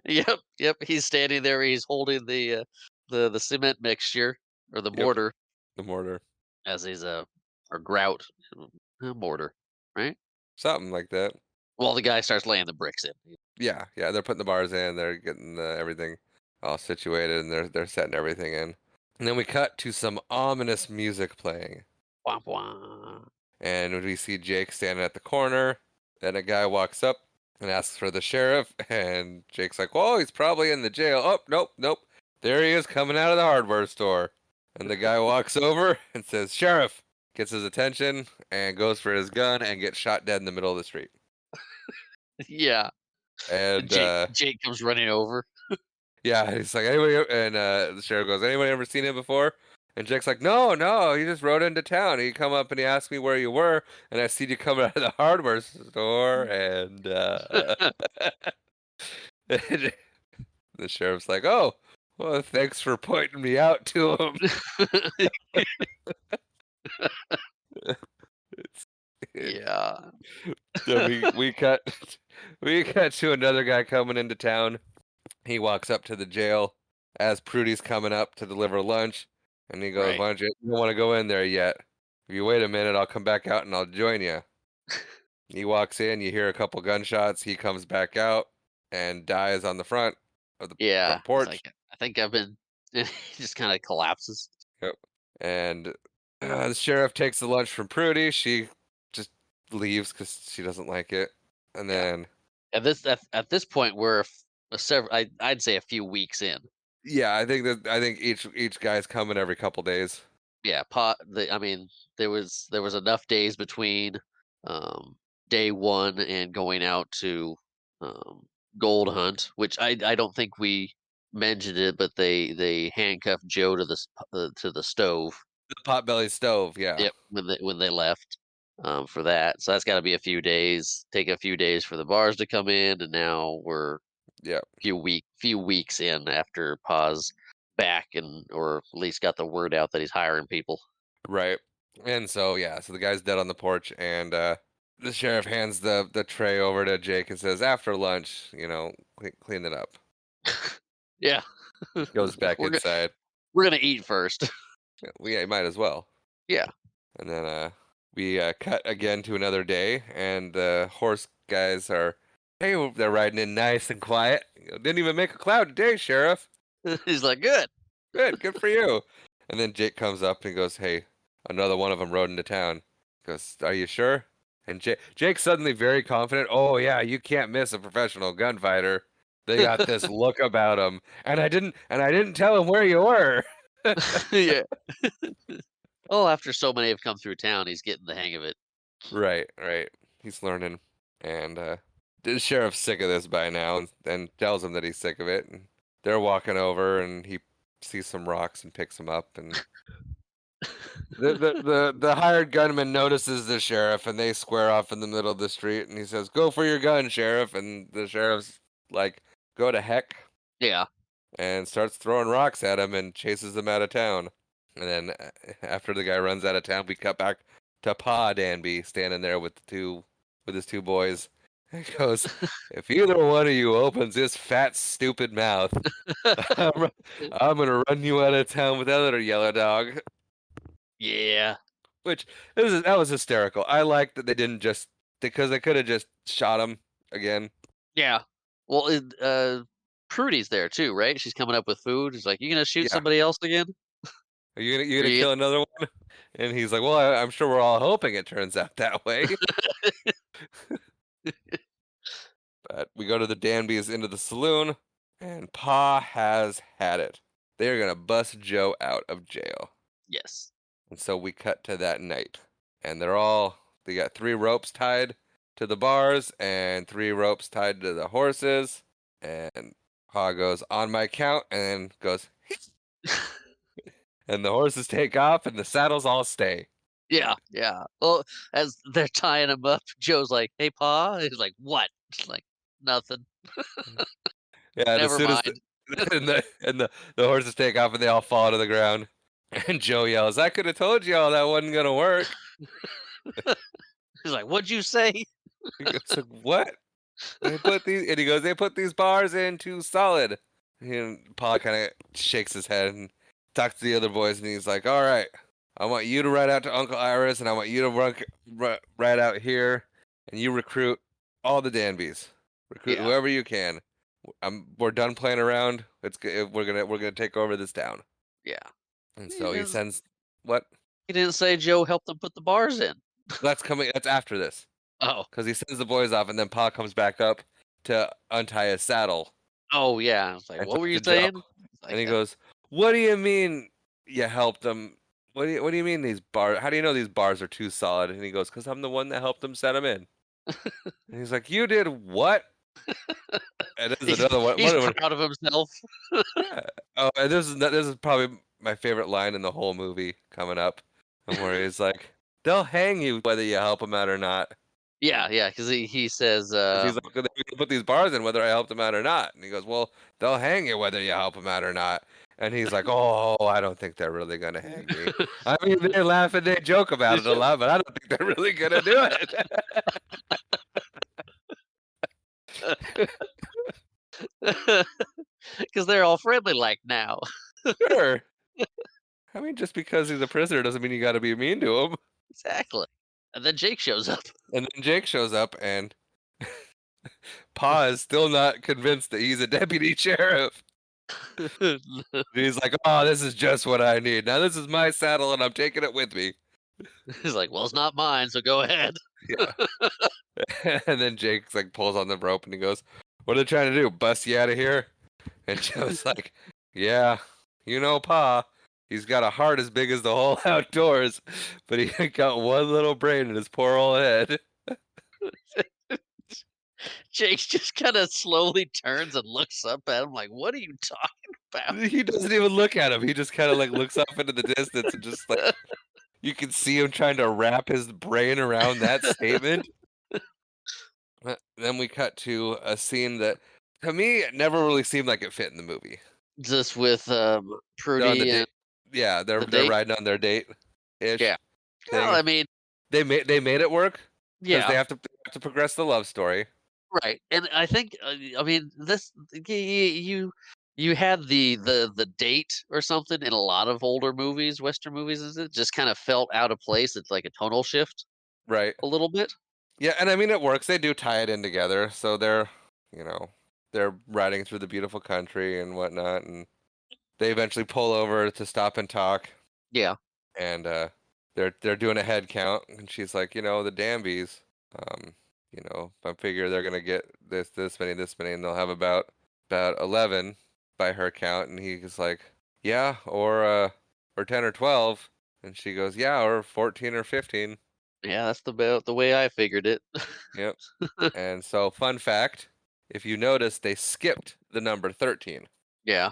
Yep, yep. He's standing there. He's holding the cement mixture or the Yep. mortar The mortar. as he's or grout mortar, right? Something like that. Well, the guy starts laying the bricks in. Yeah, yeah. They're putting the bars in. They're getting everything all situated and they're setting everything in. And then we cut to some ominous music playing. Wah, wah. And we see Jake standing at the corner. Then a guy walks up and asks for the sheriff. And Jake's like, "Whoa, he's probably in the jail." Oh, nope, nope. There he is coming out of the hardware store. And the guy walks over and says, "Sheriff," gets his attention and goes for his gun and gets shot dead in the middle of the street. Yeah. And And Jake comes running over. yeah, he's like, "Anybody?" And the sheriff goes, "Anybody ever seen him before?" And Jake's like, "No, no, he just rode into town. He come up and he asked me where you were, and I see you coming out of the hardware store." And and the sheriff's like, "Oh, well, thanks for pointing me out to him." It's, it, Yeah. so we cut we cut to another guy coming into town. He walks up to the jail as Prudy's coming up to deliver lunch, and he goes, Right. "Why don't you don't want to go in there yet? If you wait a minute, I'll come back out and I'll join you." He walks in, you hear a couple gunshots. He comes back out and dies on the front of the Yeah. front He's porch. like, "I think I've been." He just kinda collapses. Yep. And the sheriff takes the lunch from Prudy. She just leaves because she doesn't like it. And Yeah. then, At this point, we're several. I'd say a few weeks in. yeah, I think each guy's coming every couple days. Yeah, I mean, there was enough days between um, day one and going out to um, gold hunt, which I don't think we mentioned it, but they handcuffed Joe to the stove. The potbelly stove, yeah, Yep, when they left for that. So that's got to be a few days. Take a few days for the bars to come in, and now we're yeah, few weeks in after Pa's back and or at least got the word out that he's hiring people. right. And so yeah, so the guy's dead on the porch, and the sheriff hands the tray over to Jake and says, "After lunch, clean it up." Yeah. Goes back we're gonna inside. we're gonna eat first. We might as well. Yeah. And then we cut again to another day, and the horse guys are, hey, they're riding in nice and quiet. Didn't even make a cloud today, Sheriff. He's like, good. Good for you. And then Jake comes up and goes, hey, another one of them rode into town. He goes, are you sure? And Jake's suddenly very confident. Oh yeah, you can't miss a professional gunfighter. They got this look about them, and I didn't tell him where you were. Yeah. Oh, after so many have come through town, he's getting the hang of it. Right, right. He's learning, and the sheriff's sick of this by now, and tells him that he's sick of it. And they're walking over, and he sees some rocks and picks them up, and the hired gunman notices the sheriff, and they square off in the middle of the street, and he says, "Go for your gun, sheriff." And the sheriff's like, "Go to heck," Yeah. and starts throwing rocks at him and chases them out of town. And then after the guy runs out of town, we cut back to Pa Danby standing there with his two boys. He goes, "If either one of you opens this fat stupid mouth, I'm, I'm gonna run you out of town with that other yellow dog." Yeah. Which that was hysterical. I like that they didn't just, because they could have just shot him again. Yeah. Well, Prudy's there too, right? She's coming up with food. He's like, "You gonna shoot Yeah, somebody else again?" are you Or gonna you kill another one? And he's like, "Well, I'm sure we're all hoping it turns out that way." But we go to the Danbys into the saloon, and Pa has had it. They are gonna bust Joe out of jail. Yes. And so we cut to that night, and they got three ropes tied to the bars and three ropes tied to the horses. And Pa goes, on my count, and then goes, and the horses take off, and the saddles all stay. Yeah, yeah. Well, as they're tying him up, Joe's like, "Hey, Pa." He's like, "What?" He's like, "Nothing. Yeah, and as Never soon as mind." the horses take off, and they all fall to the ground, and Joe yells, "I could have told y'all that wasn't gonna work." He's like, "What'd you say?" He goes, like, what? And he goes, they put these bars in too solid. And Pa kind of shakes his head and talks to the other boys, and he's like, all right, I want you to ride out to Uncle Iris, and I want you to ride out here, and you recruit all the Danbys. Recruit Yeah. whoever you can. We're done playing around. We're gonna take over this town. Yeah. And He so he didn't, sends what? he didn't say Joe helped them put the bars in. That's coming. That's after this, Oh. because he sends the boys off, and then Pa comes back up to untie his saddle Oh, yeah. I was like, and "What were talk you to Joe. saying?" He's And like, he goes, "What do you mean you helped them? What do you mean these bars? How do you know these bars are too solid?" And he goes, "Cause I'm the one that helped them set them in." And he's like, "You did what?" And this is he's another one. he's proud of himself. Yeah. Oh, and this is probably my favorite line in the whole movie coming up, and where he's like, "They'll hang you whether you help them out or not." Yeah, yeah, because he says, 'Cause he's like, "They're gonna put these bars in whether I help them out or not." And he goes, "Well, they'll hang you whether you help them out or not." And he's like, "Oh, I don't think they're really gonna hang me. I mean, they laugh and they joke about it a lot, but I don't think they're really gonna do it." because they're all friendly like now. Sure. I mean, just because he's a prisoner doesn't mean you got to be mean to him. Exactly. And then Jake shows up. And then Jake shows up, and Pa is still not convinced that he's a deputy sheriff. He's like, "Oh, this is just what I need. Now this is my saddle, and I'm taking it with me." He's like, "Well, it's not mine, so go ahead." Yeah. And then Jake's like pulls on the rope, and he goes, "What are they trying to do? Bust you out of here?" And Joe's like, "Yeah, you know, Pa. He's got a heart as big as the whole outdoors, but he ain't got one little brain in his poor old head." Jake just kind of slowly turns and looks up at him like, "What are you talking about?" He doesn't even look at him. He just kind of like looks off into the distance, and just like you can see him trying to wrap his brain around that statement. Then we cut to a scene that, to me, it never really seemed like it fit in the movie. Just with They're on the Prudy and date. Yeah, they're the they're date. riding on their date Yeah. ish Well, thing. I mean, They made it work because yeah, they have to progress the love story. right. And I think, I mean, this you You had the date or something in a lot of older movies, Western movies, is it? Just kind of felt out of place. It's like a tonal shift Right. a little bit. Yeah, and I mean it works. They do tie it in together, so you know, they're riding through the beautiful country and whatnot, and they eventually pull over to stop and talk, Yeah. and they're doing a head count, and she's like, the Danbys, um, I figure they're gonna get this many, and they'll have about 11 by her count, and he's like, yeah, or 10 or 12, and she goes, yeah, or 14 or 15. Yeah, that's the way I figured it. Yep. And so, fun fact, if you notice, they skipped the number 13. Yeah.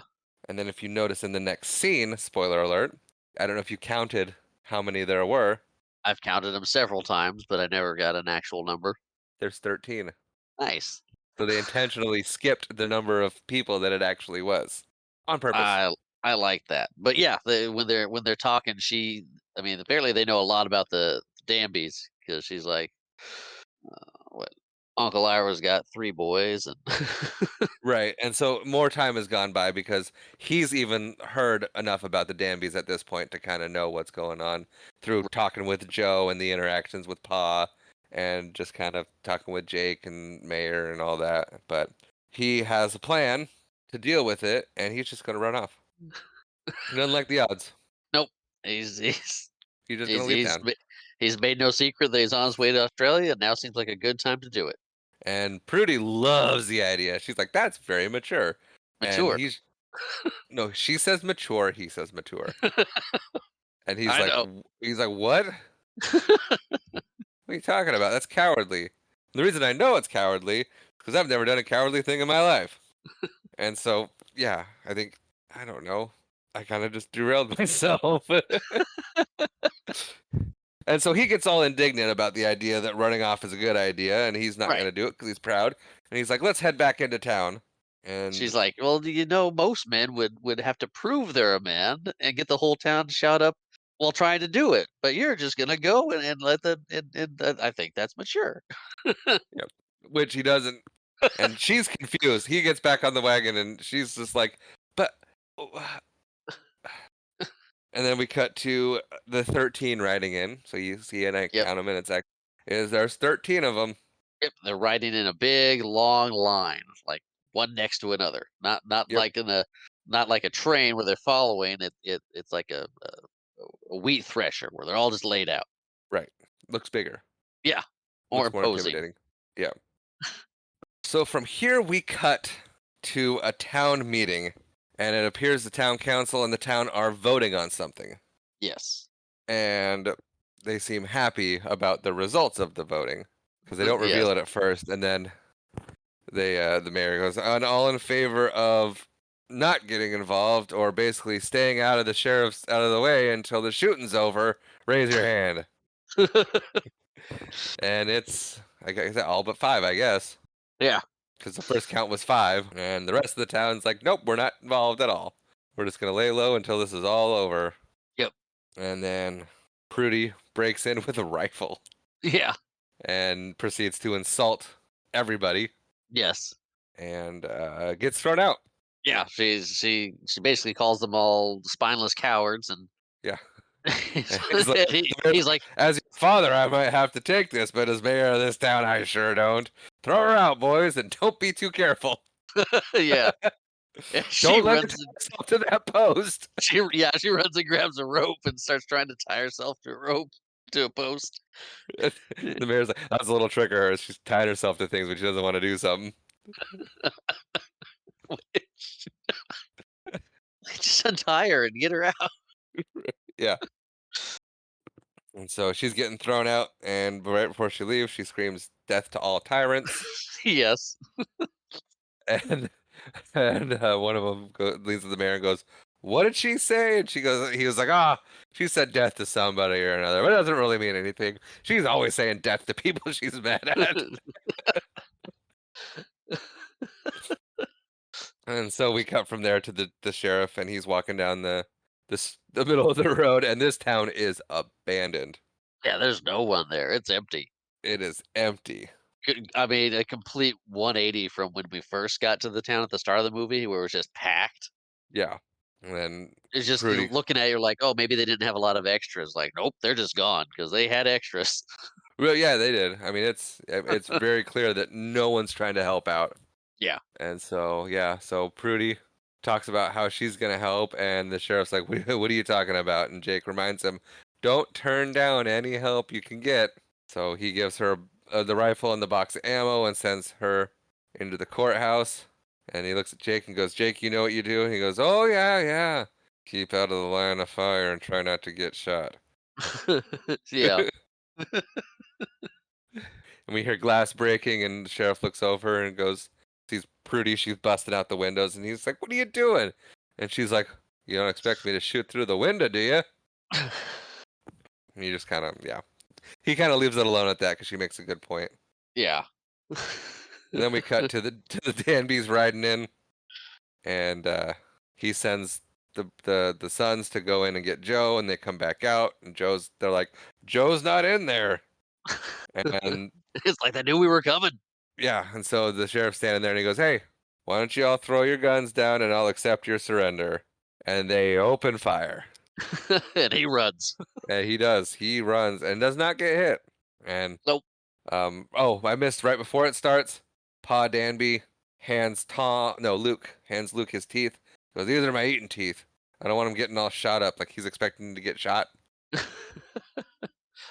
And then if you notice in the next scene, spoiler alert, I don't know if you counted how many there were. I've counted them several times, but I never got an actual number. There's 13. Nice. So they intentionally skipped the number of people that it actually was on purpose. I like that. But yeah, when they're talking, I mean, apparently they know a lot about the Danbys because she's like, what? Uncle Ira's got 3 boys and Right. And so more time has gone by because he's even heard enough about the Danbys at this point to kind of know what's going on through talking with Joe and the interactions with Pa and just kind of talking with Jake and Mayor and all that. But he has a plan to deal with it and he's just going to run off. He doesn't like the odds. nope. He's he's He's just going he's to leave he's town. ma- he's made no secret that he's on his way to Australia, and now seems like a good time to do it. And Prudy loves the idea. She's like, that's very mature. And Mature. no, she says mature, he sasays mature. And I know. He's like, what? What are you talking about? That's cowardly. The reason I know it's cowardly is because I've never done a cowardly thing in my life. And so, yeah, I don't know. I kind of just derailed myself. And so he gets all indignant about the idea that running off is a good idea, and he's not going Right. to do it because he's proud. And he's like, let's head back into town. And She's like, "Well, do you know most men would have to prove they're a man and get the whole town to shout up while trying to do it, but you're just gonna go and let them and I think that's mature." yep, which he doesn't. And she's confused. He gets back on the wagon, and she's just like, but. And then we cut to the 13 riding in. So you see, and I Yep. count them, and there's 13 of them. Yep. They're riding in a big long line, like one next to another. Not Yep, like not like a train where they're following. It's like a wheat thresher where they're all just laid out. right. Looks bigger. Yeah. More Looks more imposing. intimidating. Yeah. So from here we cut to a town meeting, and it appears the town council and the town are voting on something, Yes. and they seem happy about the results of the voting because they don't Yes. reveal it at first, and then the mayor goes, "And all in favor of not getting involved or basically staying out of the sheriff's out of the way until the shooting's over, raise your hand." And it's I guess all but 5, I guess, Yeah. because the first count was 5, and the rest of the town's like, "Nope, we're not involved at all. We're just gonna lay low until this is all over." Yep. And then Prudy breaks in with a rifle Yeah. and proceeds to insult everybody Yes. and gets thrown out. Yeah, she basically calls them all spineless cowards, and Yeah. he's He's like, he's like, as your father, I might have to take this, but as mayor of this town, I sure don't. Throw her out, boys, and don't be too careful. yeah, and she Don't let her runs, tie herself to that post. she runs and grabs a rope and starts trying to tie herself to a rope to a post. The mayor's like, that was a little trick of hers. She's tied herself to things when she doesn't want to do something. Just untie her and get her out. Yeah. And so she's getting thrown out, and right before she leaves, she screams, "Death to all tyrants!" Yes, And one of them leads to the mayor and goes, "What did she say?" And he was like, "Ah, she said death to somebody or another, but it doesn't really mean anything. She's always saying death to people she's mad at." And so we cut from there to the sheriff, and he's walking down the middle of the road, and this town is abandoned. yeah. There's no one there. It's empty. It is empty. I mean, a complete 180 from when we first got to the town at the start of the movie, where it was just packed. Yeah. And then It's just Prudy. looking at it, you're like, oh, maybe they didn't have a lot of extras. Like, nope, they're just gone because they had extras. Well, yeah, they did. I mean, it's very clear that no one's trying to help out. Yeah. And so, yeah, so Prudy talks about how she's gonna help, and the sheriff's like, what are you talking about?" And Jake reminds him, "Don't turn down any help you can get." So he gives her the rifle and the box of ammo and sends her into the courthouse. And he looks at Jake and goes, "Jake, you know what you do?" And he goes, "Oh yeah, yeah. Keep out of the line of fire and try not to get shot." Yeah. And we hear glass breaking, and the sheriff looks over and goes, sees Prudy, she's busting out the windows, and he's like, "What are you doing?" And she's like, "You don't expect me to shoot through the window, do you?" And he just kind of, yeah. He kind of leaves it alone at that because she makes a good point. Yeah. And then we cut to the Danbys riding in, and he sends the sons to go in and get Joe, and they come back out, and they're like, "Joe's not in there." And It's like they knew we were coming. yeah, and so the sheriff's standing there and he goes, "Hey, why don't you all throw your guns down and I'll accept your surrender?" And they open fire. And he runs. And he does. He runs and does not get hit. And Nope. oh, I missed right before it starts. Pa Danby Luke hands Luke his teeth. He goes, "These are my eating teeth. I don't want him getting all shot up like he's expecting to get shot."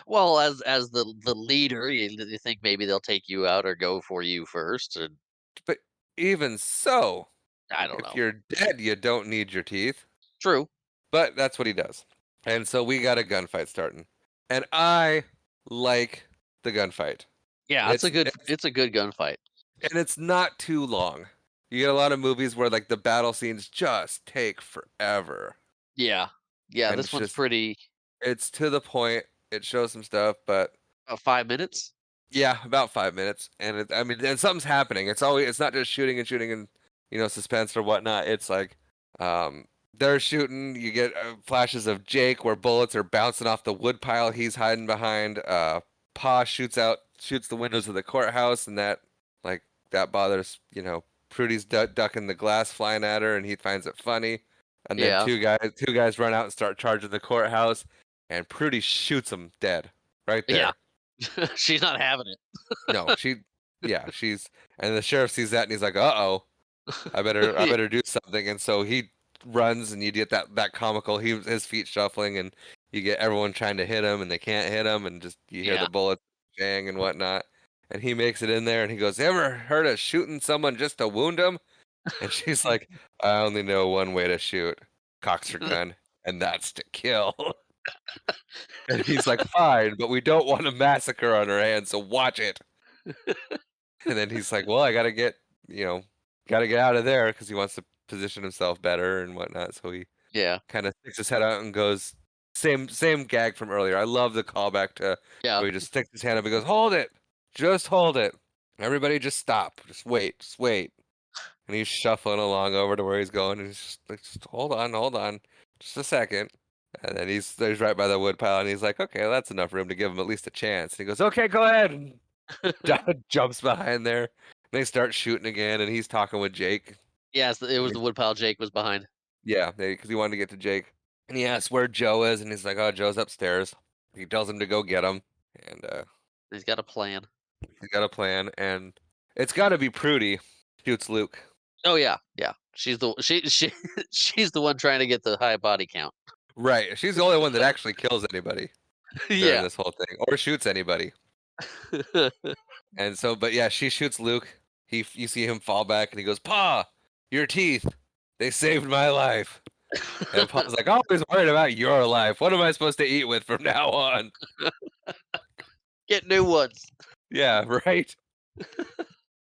Well, as the leader, you think maybe they'll take you out or go for you first, and But even so, I don't if know. you're dead, you don't need your teeth. True. But that's what he does. And so we got a gunfight starting. And I like the gunfight. Yeah, it's a good gunfight. It's not too long. You get a lot of movies where like the battle scenes just take forever. Yeah. Yeah, And this it's one's just pretty it's to the point. It shows some stuff, but 5 minutes. yeah, about 5 minutes. And I mean, and something's happening. It's not just shooting and shooting and suspense or whatnot. It's like they're shooting. You get flashes of Jake where bullets are bouncing off the wood pile he's hiding behind. Pa shoots the windows of the courthouse, and like that bothers Prudy's ducking the glass flying at her, and he finds it funny. And then Yeah. two guys run out and start charging the courthouse, and Prudy shoots him dead right Yeah. there. She's not having it. No, yeah, and the sheriff sees that and he's like, "Uh-oh, I Yeah. better do something." And so he runs, and you get that comical, his feet shuffling, and you get everyone trying to hit him, and they can't hit him, and just you hear Yeah. the bullets bang and whatnot. And he makes it in there, and he goes, "Ever heard of shooting someone just to wound him?" And she's like, "I only know one way to shoot," cocks her gun, "and that's to kill." And he's like, "Fine, but we don't want a massacre on our hands, so watch it." And then he's like, "Well, I you know, gotta get out of there," because he wants to position himself better and whatnot. So he Yeah. kind of sticks his head out and goes, same gag from earlier. I love the callback to Yeah. where he just sticks his hand up and goes, "Hold it, just hold it. Everybody, just stop, just wait, just wait." And he's shuffling along over to where he's going, and he's just like, "Just hold on, just a second." And then he's right by the woodpile, and he's like, "Okay, well, that's enough room to give him at least a chance." And he goes, "Okay, go ahead." Jumps behind there. They start shooting again, and he's talking with Jake. Yeah, it And was the woodpile Jake was behind. yeah, because he wanted to get to Jake. And he asks where Joe is, and he's like, "Oh, Joe's upstairs." He tells him to go get him, and He's got a plan. he's got a plan, and it's got to be Prudy shoots Luke. Oh, yeah, yeah. She's the one trying to get the high body count. Right, she's the only one that actually kills anybody during Yeah. this whole thing, or shoots anybody. And so, but yeah, she shoots Luke. You see him fall back, and he goes, "Pa, your teeth, they saved my life." And Paul's like, "Always worried about your life. What am I supposed to eat with from now on?" Get new ones. Yeah, right.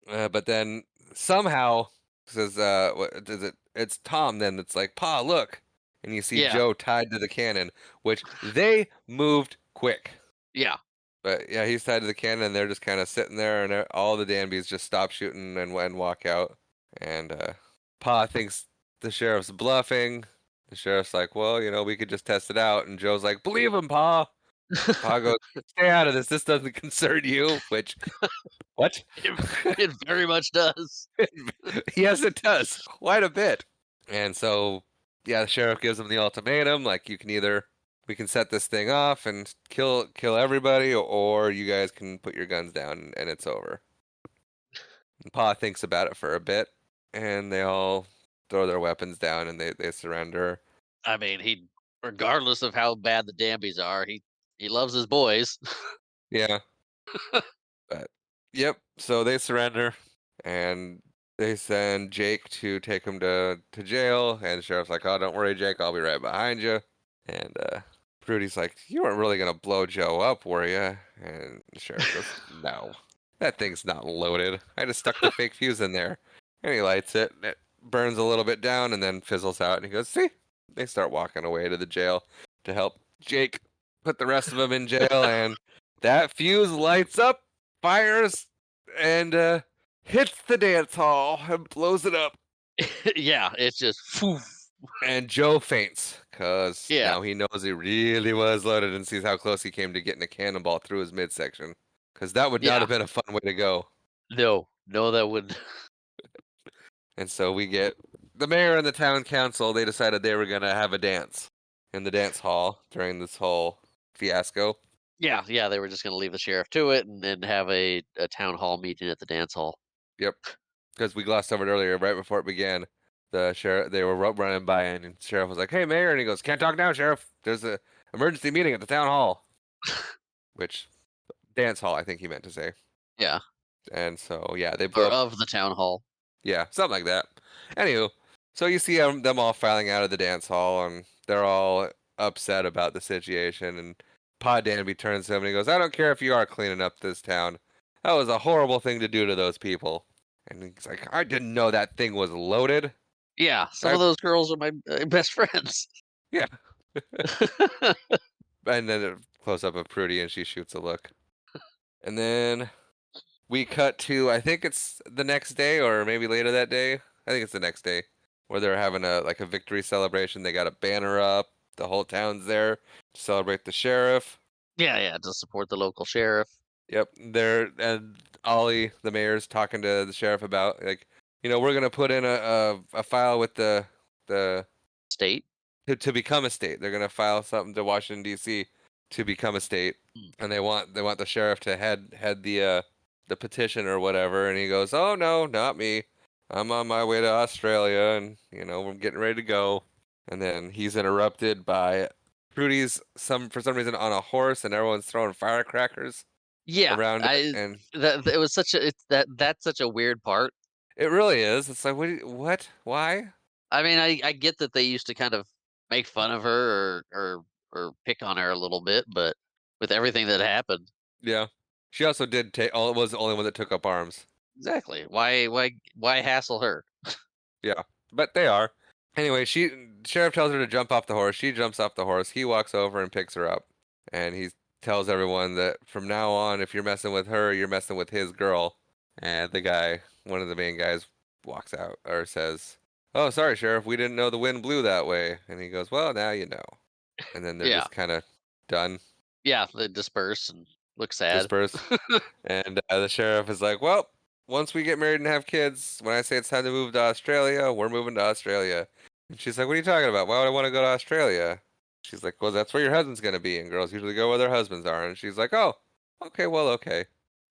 But then somehow says, "What is it? It's Tom." Then it's like, "Pa, look," and you see Yeah, Joe tied to the cannon, which they moved quick. yeah, But yeah, he's tied to the cannon, and they're just kind of sitting there, and all the Danbys just stop shooting and walk out. And Pa thinks the sheriff's bluffing. The sheriff's like, "Well, we could just test it out." And Joe's like, "Believe him, Pa." Pa goes, "Stay out of this. This doesn't concern you." Which, what? It very much does. Yes, it does quite a bit. And so, yeah, the sheriff gives him the ultimatum, like you can either we can set this thing off and kill everybody, or you guys can put your guns down and it's over. And Pa thinks about it for a bit, and they all throw their weapons down and they surrender. I mean, he regardless of how bad the Danbys are, he loves his boys. Yeah, but yep. So they surrender, and they send Jake to take him to jail. And the sheriff's like, "Oh, don't worry, Jake. I'll be right behind you." And Prudy's like, "You weren't really gonna blow Joe up, were you?" And the sheriff goes, "No, that thing's not loaded. I just stuck the fake fuse in there." And he lights it, and it burns a little bit down, and then fizzles out. And he goes, "See?" They start walking away to the jail to help Jake put the rest of them in jail, and that fuse lights up, fires, and hits the dance hall and blows it up. Yeah, it's just phew. And Joe faints because Yeah, now he knows he really was loaded and sees how close he came to getting a cannonball through his midsection. Because that would not yeah. have been a fun way to go. No, no, that would. And so we get the mayor and the town council. They decided they were going to have a dance in the dance hall during this whole fiasco. Yeah, yeah. They were just going to leave the sheriff to it and then have a town hall meeting at the dance hall. Yep. Because we glossed over it earlier, right before it began. The sheriff, they were running by, and the sheriff was like, "Hey, mayor," and he goes, "Can't talk now, sheriff. There's a emergency meeting at the town hall," which dance hall, I think he meant to say. Yeah, And so, yeah, they blow or up. of the town hall. Yeah, something like that. Anywho, so you see them all filing out of the dance hall, and they're all upset about the situation. And Pa Danby turns to him and he goes, "I don't care if you are cleaning up this town. That was a horrible thing to do to those people." And he's like, "I didn't know that thing was loaded." Yeah, some I, of those girls are my best friends. yeah. And then a close up of Prudy, and she shoots a look. And then we cut to, I think it's the next day or maybe later that day. I think it's the next day where they're having a victory celebration. They got a banner up. The whole town's there to celebrate the sheriff. Yeah, yeah, to support the local sheriff. Yep, they're and Ollie, the mayor's talking to the sheriff about like, we're gonna put in a file with the State. to become a state. They're gonna file something to Washington D.C. to become a state, Mm. and they want the sheriff to head the petition or whatever. And he goes, "Oh no, not me. I'm on my way to Australia, and we're getting ready to go." And then he's interrupted by Prudy's for some reason on a horse, and everyone's throwing firecrackers Yeah, around it, I and that it was such a that's such a weird part. it really is. It's like, what? Why? I mean, I get that they used to kind of make fun of her or pick on her a little bit, but with everything that happened, Yeah. She also did take. Was the only one that took up arms. exactly. Why hassle her? Yeah, but they are. Anyway, sheriff tells her to jump off the horse. She jumps off the horse. He walks over and picks her up, and he tells everyone that from now on, if you're messing with her, you're messing with his girl. And the guy, one of the main guys, walks out or says, "Oh, sorry, sheriff, we didn't know the wind blew that way." And he goes, "Well, now you know." And then they're Yeah, just kind of done, yeah. They disperse and look sad. disperse. And the sheriff is like, "Well, once we get married and have kids, when I say it's time to move to Australia, we're moving to Australia." And she's like, "What are you talking about? Why would I want to go to Australia?" She's like, "Well, that's where your husband's going to be, and girls usually go where their husbands are." And she's like, "Oh, okay, well, okay."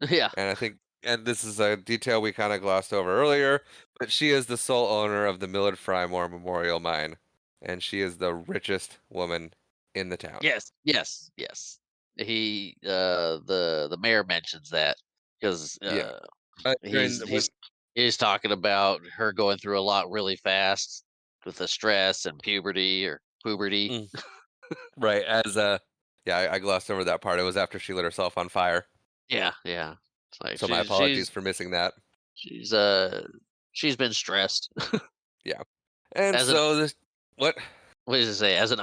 Yeah, And I think, and this is a detail we kind of glossed over earlier, but she is the sole owner of the Millard Frymore Memorial Mine, and she is the richest woman in the town. yes, yes, yes. He the mayor mentions that because Yeah. he's During when he's he's talking about her going through a lot really fast with the stress and puberty or puberty. mm, right as yeah, I glossed over that part. It was after she lit herself on fire. Yeah, yeah. It's like So my apologies for missing that. she's uh she's been stressed. Yeah. And As an so this what? what does it say? As an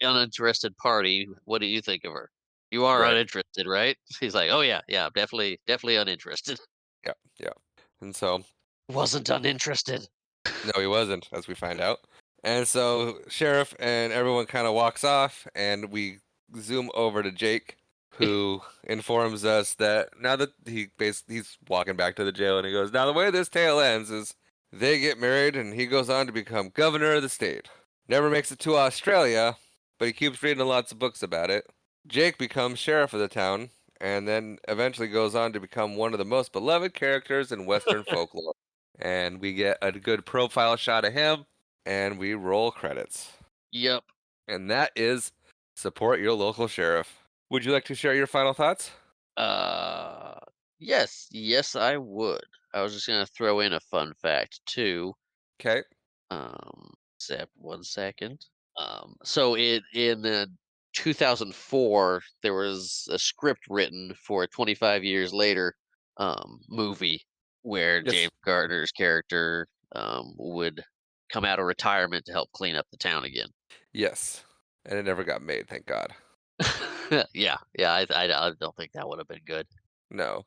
uninterested party, what do you think of her? You are Right. uninterested, right? He's like, oh yeah, yeah, definitely uninterested. Yeah. Yeah. And so Wasn't uninterested. no, he wasn't, as we find out. And so sheriff and everyone kind of walks off, and we zoom over to Jake, who informs us that now that he's walking back to the jail, and he goes, "Now the way this tale ends is they get married, and he goes on to become governor of the state. Never makes it to Australia, but he keeps reading lots of books about it. Jake becomes sheriff of the town, and then eventually goes on to become one of the most beloved characters in Western folklore. And we get a good profile shot of him, and we roll credits. Yep. And that is support your local sheriff. Would you like to share your final thoughts? Uh, yes, I would. I was just gonna throw in a fun fact too. Okay. Except 1 second. So in 2004, there was a script written for a 25 years later movie where Yes. James Garner's character would come out of retirement to help clean up the town again. Yes. And it never got made, thank God. Yeah. I don't think that would have been good. No.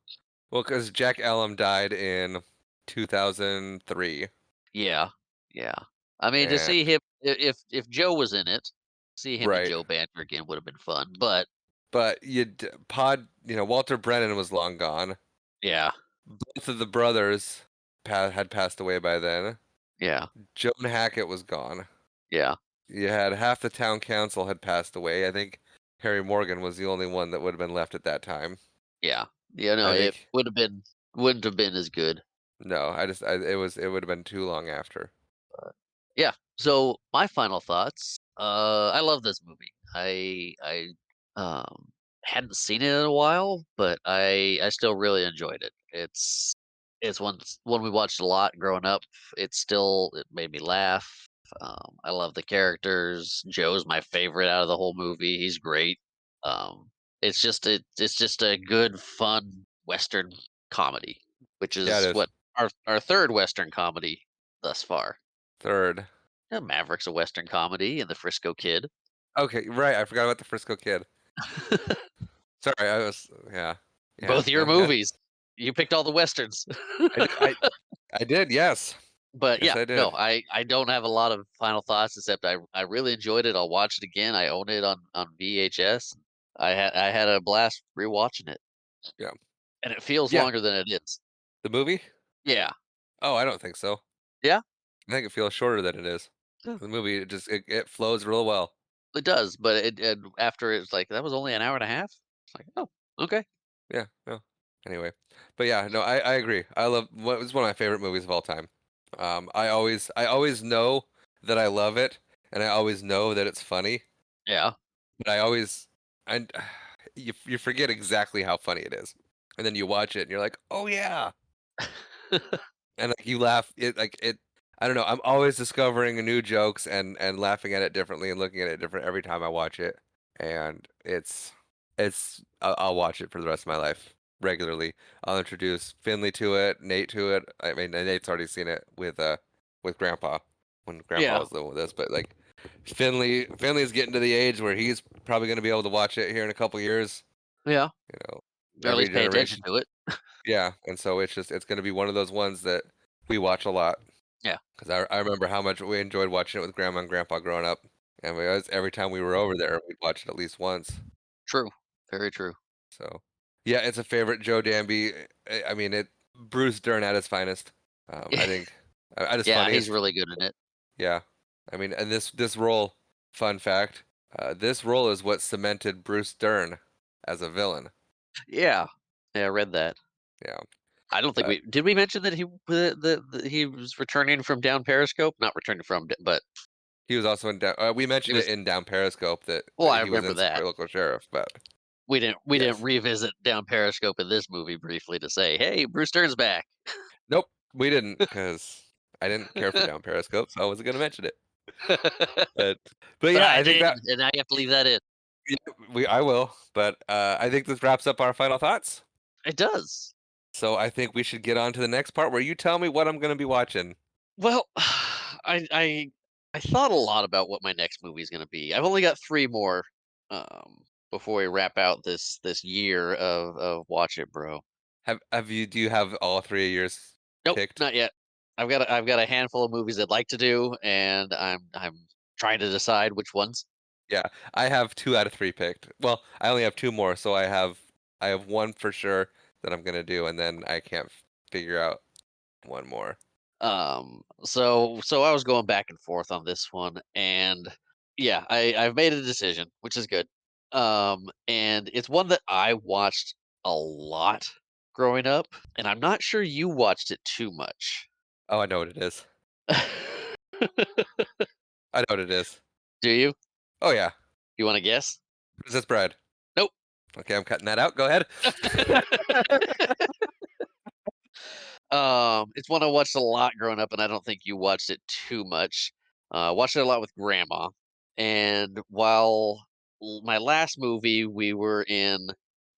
Well, because Jack Elam died in 2003. Yeah, yeah. I mean, to And see him if Joe was in it, see him and right. Joe banter again would have been fun. But But Walter Brennan was long gone. yeah, Both of the brothers had passed away by then. yeah, Joan Hackett was gone. yeah, You had half the town council had passed away. I think Harry Morgan was the only one that would have been left at that time. yeah. Yeah, no, I it think wouldn't have been as good. no, it would have been too long after. Yeah. So my final thoughts. I love this movie. I hadn't seen it in a while, but I still really enjoyed it. It's one we watched a lot growing up. It made me laugh. I love the characters. Joe's my favorite out of the whole movie. He's great. Um, it's just a good, fun Western comedy, which Yeah, it is is. what our third Western comedy thus far. Third. Yeah, Maverick's a Western comedy, and The Frisco Kid. Okay, right. I forgot about the Frisco Kid. Sorry, I was yeah. Yeah, Both your no, yeah. movies. You picked all the westerns. I did, I did, yes. But Yes, yeah, I no, did. I don't have a lot of final thoughts except I really enjoyed it. I'll watch it again. I own it on VHS. I had a blast rewatching it, Yeah. and it feels Yeah, longer than it is. the movie? Yeah, Oh, I don't think so. yeah, I think it feels shorter than it is. yeah, The movie it flows real well. it does. But after it's like that was only an hour and a half. It's like oh okay, Yeah, no. Anyway. But yeah, no, I agree. I love what was one of my favorite movies of all time. I always know that I love it, and I always know that it's funny, yeah, but I always and you forget exactly how funny it is. And then you watch it and you're like, "Oh yeah." And like you laugh it I don't know, I'm always discovering new jokes and laughing at it differently and looking at it different every time I watch it. And I'll watch it for the rest of my life regularly. I'll introduce Finley to it, Nate to it. I mean, Nate's already seen it with Grandpa when Grandpa yeah, was living with us, but like Finley's getting to the age where he's probably going to be able to watch it here in a couple years, yeah. you know, Or at every least pay attention generation. to it. Yeah, and so it's gonna be one of those ones that we watch a lot Yeah, because I remember how much we enjoyed watching it with Grandma and Grandpa growing up, and we always every time we were over there, we'd watch it at least once. true, very true. So, yeah, it's a favorite. Joe Danby. I mean, Bruce Dern at his finest. I think at his Yeah, he's funniest. really good in it. Yeah, I mean, and this role. Fun fact: this role is what cemented Bruce Dern as a villain. Yeah, yeah, I read that. Yeah, I don't think but we mention that he was returning from down Periscope? Not returning from, but he was also in. We it mentioned it was. in Down Periscope Well, that I he was remember in that. Support Local Sheriff, but We didn't yes, revisit down Periscope in this movie briefly to say, hey, Bruce Stern's back. nope, we didn't because I didn't care for Down Periscope, so I wasn't gonna mention it. But But yeah, I I think did, that and now you have to leave that in. yeah, I will. But I think this wraps up our final thoughts. It does. So I think we should get on to the next part where you tell me what I'm gonna be watching. Well, I thought a lot about what my next movie is going to be. I've only got three more before we wrap out this year of Watch It, Bro. Have you do you have all three of yours Nope, picked? not yet. I've got a handful of movies I'd like to do, and I'm trying to decide which ones. Yeah, I have 2 out of 3 picked. Well, I only have 2 more, so I have 1 for sure that I'm gonna do, and then I can't figure out 1 more. So I was going back and forth on this one, and yeah, I've made a decision, which is good. And it's one that I watched a lot growing up, and I'm not sure you watched it too much. Oh, I know what it is. I know what it is. Do you? Oh, yeah. You want to guess? Princess Bride. Nope. Okay, I'm cutting that out. Go ahead. It's one I watched a lot growing up, and I don't think you watched it too much. Watched it a lot with grandma, and while my last movie we were in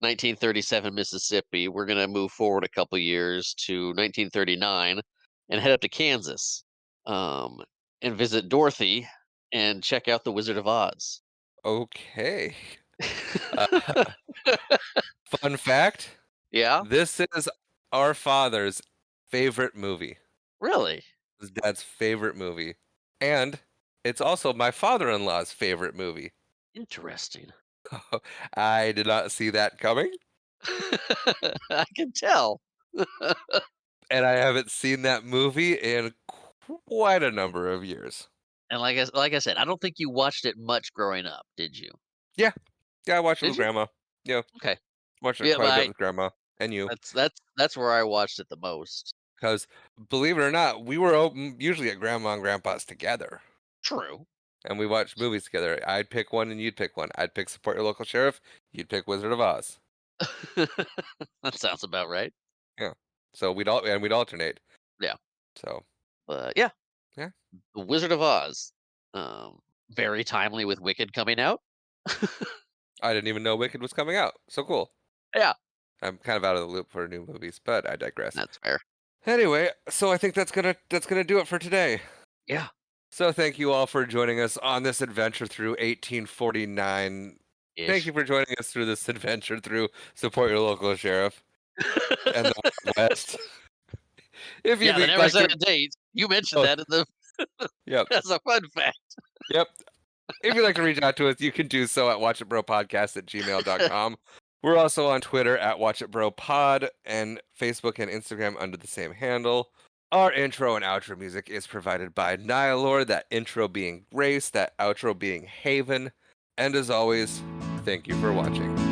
1937 Mississippi, we're gonna move forward a couple years to 1939 and head up to Kansas, um, and visit Dorothy and check out the Wizard of Oz. Okay. Uh, fun fact, Yeah, this is our father's favorite movie. really His dad's favorite movie. And it's also my father-in-law's favorite movie. interesting. I did not see that coming, I can tell. and I haven't seen that movie in quite a number of years. And like I said, I don't think you watched it much growing up, did you? Yeah, yeah, I watched it Did with you? grandma. Yeah, Okay. watched it Yeah, quite but a bit I with grandma and you. that's where I watched it the most. Because believe it or not, we were usually at grandma and grandpa's together. True. And we watched movies together. I'd pick one and you'd pick one. I'd pick Support Your Local Sheriff. You'd pick Wizard of Oz. That sounds about right. Yeah. So we'd alternate. Yeah. So But yeah, yeah, The Wizard of Oz. Very timely with Wicked coming out. I didn't even know Wicked was coming out. So cool. Yeah, I'm kind of out of the loop for new movies, but I digress. that's fair. Anyway, so I think that's gonna do it for today. Yeah. So thank you all for joining us on this adventure through 1849. Thank Ish. you for joining us through this adventure through Support Your Local Sheriff and the Wild West. If Yeah, you'd they never like said to, a date. You mentioned oh, that in the yep, as a fun fact. yep. If you'd like to reach out to us, you can do so at watchitbropodcast@gmail.com. We're also on Twitter at watchitbropod and Facebook and Instagram under the same handle. Our intro and outro music is provided by Nihilore, that intro being Grace, that outro being Haven. And as always, thank you for watching.